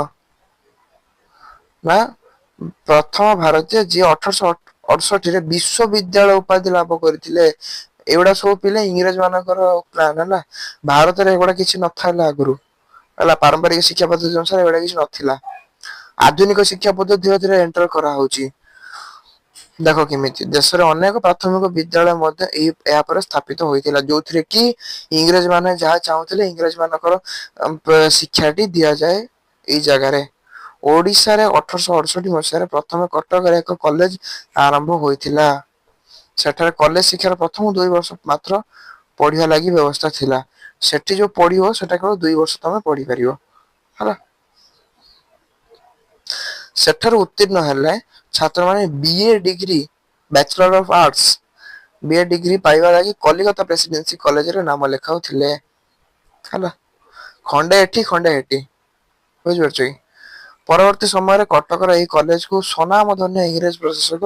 ନା ପ୍ରଥମ ଭାରତୀୟ ଯିଏ 1868ରେ ବିଶ୍ଵବିଦ୍ୟାଳୟ ଉପାଧି ଲାଭ କରିଥିଲେ। ଏଇଗୁଡା ସବୁ ପିଲେ ଇଂରେଜ ମାନଙ୍କର ପ୍ଲାନ ହେଲା ଭାରତରେ ଏଗୁଡା କିଛି ନଥିଲା ଆଗରୁ ହେଲା ପାରମ୍ପରିକ ଶିକ୍ଷା ପଦ୍ଧତି ଅନୁସାରେ ଏଗୁଡା କିଛି ନଥିଲା। ଆଧୁନିକ ଶିକ୍ଷା ପଦ୍ଧତି ଧୀରେ ଧୀରେ ଏଣ୍ଟର କରାହଉଛି। ଦେଖ କେମିତି ଦେଶରେ ଅନେକ ପ୍ରାଥମିକ ବିଦ୍ୟାଳୟ ମଧ୍ୟ ଏହା ପରେ ସ୍ଥାପିତ ହୋଇଥିଲା ଯୋଉଥିରେ କି ଇଂରେଜ ମାନେ ଯାହା ଚାହୁଁଥିଲେ ଇଂରେଜ ମାନଙ୍କର ଶିକ୍ଷାଟି ଦିଆଯାଏ ଏଇ ଜାଗାରେ। ଓଡିଶାରେ 1868 ମସିହାରେ ପ୍ରଥମେ କଟକରେ ଏକ କଲେଜ ଆରମ୍ଭ ହୋଇଥିଲା। ସେଠାରେ କଲେଜ ଶିକ୍ଷାର ପ୍ରଥମ 2 ବର୍ଷ ମାତ୍ର ପଢିବା ଲାଗି ବ୍ୟବସ୍ଥା ଥିଲା। ସେଠି ଯୋଉ ପଢିବ ସେଟା କେବଳ 2 ବର୍ଷ ତମେ ପଢିପାରିବ ହେଲା। ସେଠାରୁ ଉତ୍ତୀର୍ଣ୍ଣ ହେଲେ ଛାତ୍ର ମାନେ BA degree bachelor of arts BA degree ପାଇବା ଲାଗି କଲିକତା ପ୍ରେସିଡେନ୍ସି କଲେଜରେ ନାମ ଲେଖାଉଥିଲେ ହେଲା। ଖଣ୍ଡେ ଏଠି ଖଣ୍ଡେ ହେଠି ବୁଝିପାରୁଛ କି? ପରବର୍ତ୍ତୀ ସମୟରେ କଟକର ଏହି କଲେଜକୁ ସୁନାମ ଧନ୍ୟ ଇଂରେଜ ପ୍ରଶାସକ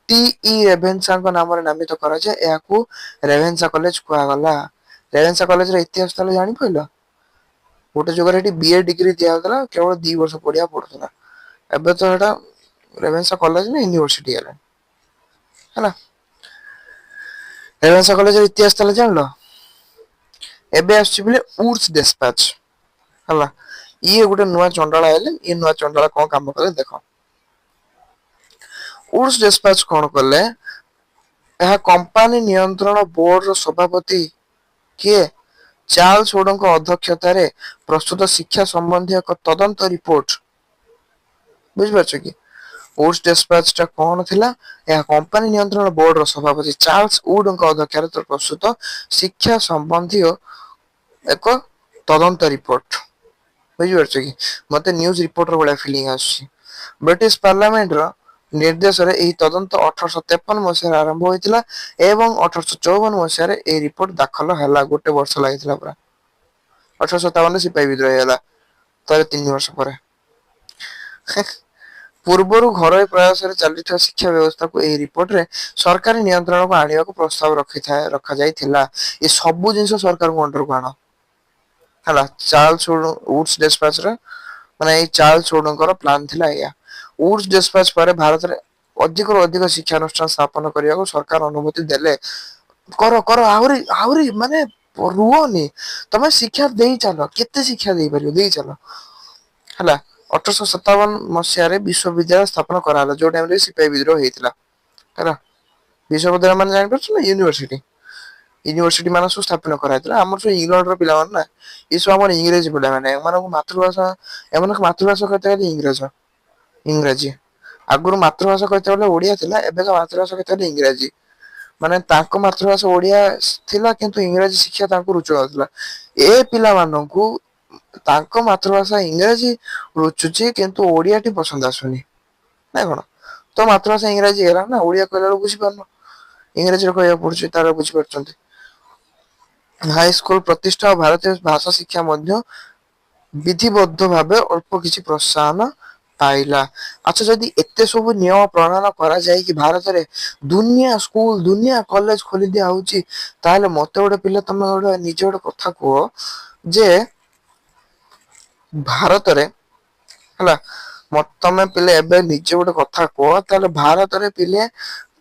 ଟି ଇ ରେଭେନ୍ସାଙ୍କ ନାମରେ ନାମିତ କରାଯାଏ ଏହାକୁ ରେଭେନ୍ସା କଲେଜ କୁହାଗଲା। ରେଭେନ୍ସା କଲେଜର ଇତିହାସ ତାହେଲେ ଜାଣିପାରିଲ। ଗୋଟେ ଯୁଗରେ ଏଠି ବିଏ ଡିଗ୍ରୀ ଦିଆହଉଥିଲା କେବଳ 2 ବର୍ଷ ପଢିବାକୁ ପଡୁଥିଲା। ଏବେ ତ ଏଟା ରେଭେନ୍ସା କଲେଜ ନା ୟୁନିଭରସିଟି ହେଲାଣି ହେଲା। ରେଭେନ୍ସା କଲେଜର ଇତିହାସ ତାହେଲେ ଜାଣିଲ। ଏବେ ଆସୁଛି ବୋଲି ଉଡସ ଡେସପାଚ ହେଲା ଇଏ ଗୋଟେ ନୂଆ ଚଣ୍ଡାଳ ଆଇଲେ ଇଏ ନୂଆ ଚଣ୍ଡାଳ କଣ କାମ କଲେ ଦେଖ। ଉଡସ ଡେସପାଚ କଣ କଲେ ଏହା କମ୍ପାନୀ ନିୟନ୍ତ୍ରଣ ବୋର୍ଡର ସଭାପତି କିଏ ଚାର୍ଲସ ଉଡଙ୍କ ଅଧ୍ୟକ୍ଷତାରେ ପ୍ରସ୍ତୁତ ଶିକ୍ଷା ସମ୍ବନ୍ଧୀୟ ଏକ ତଦନ୍ତ ରିପୋର୍ଟ ବୁଝିପାରୁଛ କି ଉଡସ ଡେସପାଚ ଟା କଣ ଥିଲା ଏହା କମ୍ପାନୀ ନିୟନ୍ତ୍ରଣ ବୋର୍ଡର ସଭାପତି ଚାର୍ଲସ ଉଡଙ୍କ ଅଧ୍ୟକ୍ଷତାରେ ପ୍ରସ୍ତୁତ ଶିକ୍ଷା ସମ୍ବନ୍ଧୀୟ ଏକ ତଦନ୍ତ ରିପୋର୍ଟ ବୁଝିପାରୁଛ କି ମତେ ନ୍ୟୁଜ ରିପୋର୍ଟର ଭଳିଆ ଫିଲିଙ୍ଗ ଆସୁଛି। ବ୍ରିଟିଶ ପାର୍ଲିଆମେଣ୍ଟର ନିର୍ଦ୍ଦେଶରେ ଏହି ତଦନ୍ତ 1853 ମସିହାରେ ଆରମ୍ଭ ହୋଇଥିଲା। ଏବଂ 1854 ମସିହାରେ ଏଇ ରିପୋର୍ଟ ଦାଖଲ ହେଲା ଗୋଟେ ବର୍ଷ ଲାଗିଥିଲା ପୁରା। 1857 ସିପାହୀ ବିଦ୍ରୋହ ହେଇଗଲା ତାରେ 3 ବର୍ଷ ପରେ। ପୂର୍ବରୁ ଘରୋଇ ପ୍ରୟାସରେ ଚାଲିଥିବା ଶିକ୍ଷା ବ୍ୟବସ୍ଥାକୁ ଏହି ରିପୋର୍ଟରେ ସରକାରୀ ନିୟନ୍ତ୍ରଣକୁ ଆଣିବାକୁ ପ୍ରସ୍ତାବ ରଖାଯାଇଥିଲା ଏ ସବୁ ଜିନିଷ ସରକାରଙ୍କ ଅଣ୍ଡରକୁ ଆଣ। ହେଲା ଚାର୍ଲସ ଉଡସ ଡେସପାଚର ମାନେ ଏଇ ଚାର୍ଲସ ଉଡଙ୍କର ପ୍ଲାନ ଥିଲା ଏଇଆ ଉଡସ ଡେସପାଚ ପରେ ଭାରତରେ ଅଧିକରୁ ଅଧିକ ଶିକ୍ଷାନୁଷ୍ଠାନ ସ୍ଥାପନ କରିବାକୁ ସରକାର ଅନୁମତି ଦେଲେ। କର କର ଆହୁରି ଆହୁରି ମାନେ ରୁହନି ତମେ ଶିକ୍ଷା ଦେଇ ଚାଲ କେତେ ଶିକ୍ଷା ଦେଇପାରିବ ଦେଇ ଚାଲ ହେଲା। 1857 ମସିହାରେ ବିଶ୍ୱବିଦ୍ୟାଳୟ ସ୍ଥାପନ କରାହେଲା ଯୋଉ ଟାଇମରେ ସିପାହୀ ବିଦ୍ରୋହ ହେଇଥିଲା। ହେଲା ବିଶ୍ୱବିଦ୍ୟାଳୟ ମାନେ ଜାଣିପାରୁଛ ନା ୟୁନିଭର୍ସିଟି। ୟୁନିଭର୍ସିଟି ମାନ ସବୁ ସ୍ଥାପନ କରାଯାଇଥିଲା ଆମର ସବୁ ଇଂଲଣ୍ଡର ପିଲାମାନେ ନା ଏସବୁ ଆମର ଇଂରେଜ ପିଲାମାନେ ଏମାନଙ୍କ ମାତୃଭାଷା ଏମାନଙ୍କ ମାତୃଭାଷା କହିତେ ଗଲେ ଇଂରାଜୀ ଆଗରୁ ମାତୃଭାଷା କହିତେ ଗଲେ ଓଡିଆ ଥିଲା ଏବେକା ମାତୃଭାଷା କହିତେ ଗଲେ ଇଂରାଜୀ। ମାନେ ତାଙ୍କ ମାତୃଭାଷା ଓଡିଆ ଥିଲା କିନ୍ତୁ ଇଂରାଜୀ ଶିକ୍ଷା ତାଙ୍କୁ ରୁଚୁ ନଥିଲା। ଏ ପିଲାମାନଙ୍କୁ ତାଙ୍କ ମାତୃଭାଷା ଇଂରାଜୀ ରୁଚୁଛି କିନ୍ତୁ ଓଡିଆଟି ପସନ୍ଦ ଆସୁନି। ନାଇଁ କଣ ତୋ ମାତୃଭାଷା ଇଂରାଜୀ ହେଇଗଲା ନା ଓଡିଆ କହିଲା ବେଳକୁ ବୁଝିପାରୁନ। ଇଂରାଜୀରେ କହିବାକୁ ପଡୁଛି ତାର ବୁଝିପାରୁଛନ୍ତି। ହାଇସ୍କୁଲ ପ୍ରତିଷ୍ଠା ଓ ଭାରତୀୟ ଭାଷା ଶିକ୍ଷା ମଧ୍ୟ ବିଧିବଦ୍ଧ ଭାବେ ଅଳ୍ପ କିଛି ପ୍ରୋତ୍ସାହନ ପାଇଲା ଆଚ୍ଛା ଯଦି ଏତେ ସବୁ ନିୟମ ପ୍ରଣୟନ କରାଯାଇକି ଭାରତରେ ଦୁନିଆ ସ୍କୁଲ ଦୁନିଆ କଲେଜ ଖୋଲି ଦିଆ ହଉଛି ତାହେଲେ ମତେ ଗୋଟେ ପିଲା ତମେ ଗୋଟେ ନିଜେ ଗୋଟେ କଥା କୁହ ଯେ ଭାରତରେ ହେଲା ତମେ ପିଲେ ଏବେ ନିଜେ ଗୋଟେ କଥା କୁହ ତାହେଲେ ଭାରତରେ ପିଲେ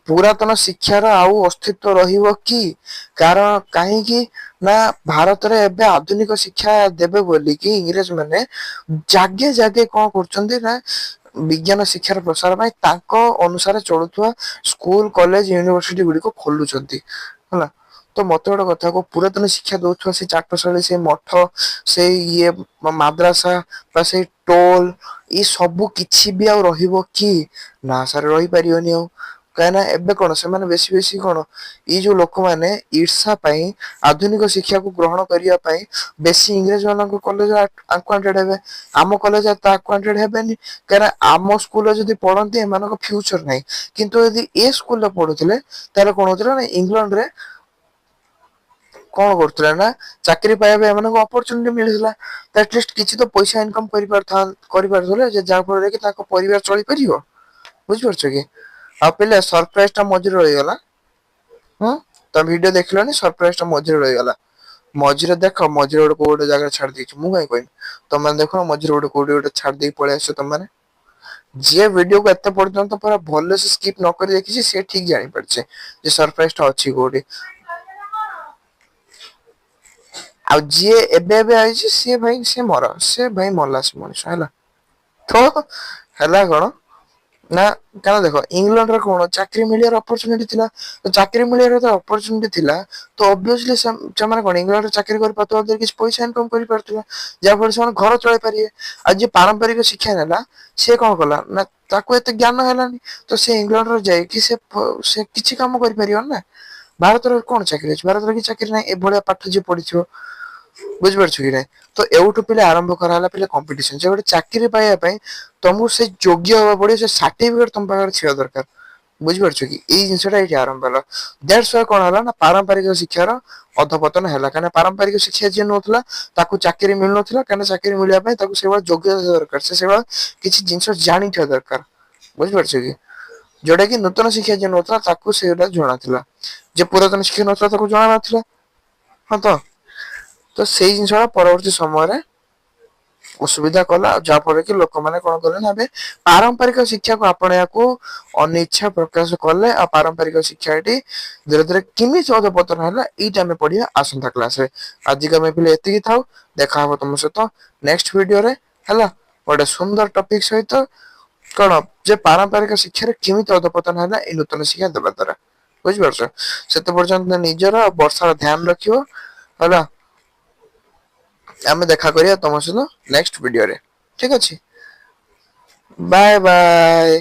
ପୁରାତନ ଶିକ୍ଷାର ଆଉ ଅସ୍ତିତ୍ବ ରହିବ କି କାରଣ କାହିଁକି ନା ଭାରତରେ ଏବେ ଆଧୁନିକ ଶିକ୍ଷା ଦେବେ ବୋଲିକି ଇଂରେଜ ମାନେ ଜାଗେ ଜାଗେ କଣ କରୁଛନ୍ତି ନା ବିଜ୍ଞାନ ଶିକ୍ଷାର ପ୍ରସାର ପାଇଁ ତାଙ୍କ ଅନୁସାରେ ଚଳୁଥିବା ସ୍କୁଲ କଲେଜ ୟୁନିଭରସିଟି ଗୁଡିକ ଖୋଲୁଛନ୍ତି ହେଲା। ତ ମତେ ଗୋଟେ କଥା କୁହ ପୁରାତନ ଶିକ୍ଷା ଦଉଥିବା ସେଇ ଚାଟଶାଳୀ ସେଇ ମଠ ସେଇ ଇଏ ମାଦ୍ରାସା ବା ସେଇ ଟୋଲ ଏଇ ସବୁ କିଛି ବି ଆଉ ରହିବ କି ନା ସାର ରହିପାରିବନି ଆଉ କାହିଁକିନା ଏବେ କଣ ସେମାନେ ବେଶୀ ବେଶୀ କଣ ଏଇ ଯୋଉ ଲୋକମାନେ ଈର୍ଷା ପାଇଁ ଆଧୁନିକ ଶିକ୍ଷାକୁ ଗ୍ରହଣ କରିବା ପାଇଁ ବେଶୀ ଇଂରେଜ ମାନଙ୍କ କଲେଜ ଆକ୍ୱାଣ୍ଟେଡ ହେବେ। ଆମ କଲେଜ ତ ଆକ୍ୱାଣ୍ଟେଡ ହେବେନି କାହିଁକିନା ଆମ ସ୍କୁଲରେ ଯଦି ପଢନ୍ତି ଏମାନଙ୍କ ଫ୍ୟୁଚର ନାହିଁ। କିନ୍ତୁ ଯଦି ଏ ସ୍କୁଲରେ ପଢୁଥିଲେ ତାହେଲେ କଣ ହଉଥିଲା ନା ଇଂଲଣ୍ଡରେ କଣ କରୁଥିଲେ ନା ଚାକିରି ପାଇବା ପାଇଁ ଏମାନଙ୍କୁ ଅପରଚୁନିଟି ମିଳିଥିଲା। ଆଟଲିଷ୍ଟ କିଛି ତ ପଇସା ଇନକମ କରିପାରୁଥିଲେ ଯେ ଯାହା ଫଳରେ କି ତାଙ୍କ ପରିବାର ଚଳିପାରିବ। ବୁଝିପାରୁଛ କି? ଆଉ ପିଲା ସରପ୍ରାଇଜ ଟା ମଝିରେ ରହିଗଲା। ହଁ ତମେ ଭିଡିଓ ଦେଖିଲନି ସରପ୍ରାଇଜ ଟା ମଝିରେ ରହିଗଲା। ମଝିରେ ଦେଖ ମଝିରେ ଗୋଟେ କୋଉ ଗୋଟେ ଜାଗାରେ ଛାଡି ଦେଇଛି ମୁଁ କାଇଁ କହିବି। ତମେ ଦେଖ ମଝିରେ ଗୋଟେ କୋଉଠି ଗୋଟେ ଛାଡି ଦେଇକି ପଳେଇ ଆସିଛ ତମମାନେ। ଯିଏ ଭିଡିଓକୁ ଏତେ ପର୍ଯ୍ୟନ୍ତ ପୁରା ଭଲସେ ସ୍କିପ୍ ନ କରି ଦେଖିଛି ସେ ଠିକ ଜାଣିପାରିଛେ ଯେ ସରପ୍ରାଇଜ ଟା ଅଛି କୋଉଠି। ଆଉ ଯିଏ ଏବେ ଏବେ ଆଇଛି ସିଏ ଭାଇ ସିଏ ମର ସେ ଭାଇ ମଲା ସେ ମଣିଷ ହେଲା। ତ ହେଲା କଣ ନା କାରଣ ଦେଖ ଇଂଲଣ୍ଡରେ କଣ ଚାକିରି ମିଳିବାର ଅପରଚୁନିଟି ଥିଲା। ଚାକିରି ମିଳିବାର ଅପରଚୁନିଟି ଥିଲା ତ ଅବଭିୟସଲି ସେମାନେ କଣ ଇଂଲଣ୍ଡରେ ଚାକିରି କରିପାରୁଥିବା କିଛି ପଇସା ଇନକମ କରିପାରୁଥିଲା। ଯାହା ଫଳରେ ସେମାନେ ଘର ଚଳେଇ ପାରିବେ। ଆଉ ଯିଏ ପାରମ୍ପରିକ ଶିକ୍ଷା ନେଲା ସିଏ କଣ କଲା ନା ତାକୁ ଏତେ ଜ୍ଞାନ ହେଲାନି। ତ ସେ ଇଂଲଣ୍ଡରେ ଯାଇକି ସେ କିଛି କାମ କରିପାରିବନି ନା। ଭାରତରେ କଣ ଚାକିରି ଅଛି ଭାରତରେ କିଛି ଚାକିରି ନାହିଁ ଏଭଳିଆ ପାଠ ଯିଏ ପଢିଥିବ। ବୁଝିପାରୁଛ କି ନାଇଁ ତ ଏଉଠୁ ପିଲା ଆରମ୍ଭ କରାହେଲା ପିଲା କମ୍ପିଟିସନ ଯେ ଗୋଟେ ଚାକିରି ପାଇବା ପାଇଁ ତମକୁ ସେ ଯୋଗ୍ୟ ହବାକୁ ପଡିବ ସେ ସାର୍ଟିଫିକେଟ ତମ ପାଖରେ ଥିବା ଦରକାର। ବୁଝିପାରୁଛ କି ଏଇ ଜିନିଷଟା ଏଇଠି ଆରମ୍ଭ ହେଲା ଦ୍ୟାଟ୍ସ ୱାଇ କଣ ହେଲା ନା ପାରମ୍ପରିକ ଶିକ୍ଷାର ଅଧପତନ ହେଲା କାହିଁକିନା ପାରମ୍ପରିକ ଶିକ୍ଷା ଯିଏ ନଉଥିଲା ତାକୁ ଚାକିରି ମିଳୁନଥିଲା କାହିଁକିନା ଚାକିରି ମିଳିବା ପାଇଁ ତାକୁ ସେଇଭଳିଆ ଯୋଗ୍ୟତା ଦରକାର ସେ ସେଇଭଳିଆ କିଛି ଜିନିଷ ଜାଣିଥିବା ଦରକାର। ବୁଝିପାରୁଛ କି? ଯୋଉଟା କି ନୂତନ ଶିକ୍ଷା ଯିଏ ନଉଥିଲା ତାକୁ ସେଇଟା ଜଣାଥିଲା। ଯେ ପୁରାତନ ଶିକ୍ଷା ନଉଥିଲା ତାକୁ ଜଣା ନଥିଲା। ହଁ ତ ସେଇ ଜିନିଷ ଟା ପରବର୍ତ୍ତୀ ସମୟରେ ଅସୁବିଧା କଲା ଯାହାଫଳରେ କି ଲୋକମାନେ କଣ କଲେ ନା ଏବେ ପାରମ୍ପରିକ ଶିକ୍ଷାକୁ ଆପଣେଇବାକୁ ଅନିଇଚ୍ଛା ପ୍ରକାଶ କଲେ ଆଉ ପାରମ୍ପରିକ ଶିକ୍ଷା ଏଠି ଧୀରେ ଧୀରେ କେମିତି ଅଧପତନ ହେଲା ଏଇଟା ଆମେ ପଢିବା ଆସନ୍ତା କ୍ଲାସ ରେ। ଆଜିକା ପାଇଁ ପିଲେ ଏତିକି ଥାଉ ଦେଖାହବ ତମ ସହିତ ନେକ୍ସଟ ଭିଡିଓରେ ହେଲା ଗୋଟେ ସୁନ୍ଦର ଟପିକ ସହିତ। କଣ ଯେ ପାରମ୍ପରିକ ଶିକ୍ଷାରେ କେମିତି ଅଧପତନ ହେଲା ଏଇ ନୂତନ ଶିକ୍ଷା ଦେବା ଦ୍ଵାରା। ବୁଝିପାରୁଛ ସେତେ ପର୍ଯ୍ୟନ୍ତ ନିଜର ବର୍ଷାର ଧ୍ୟାନ ରଖିବ ହେଲା। ଆମେ ଦେଖା କରିବା ତମ ସହିତ ନେକ୍ସଟ ଭିଡିଓରେ ଠିକ ଅଛି। Bye bye.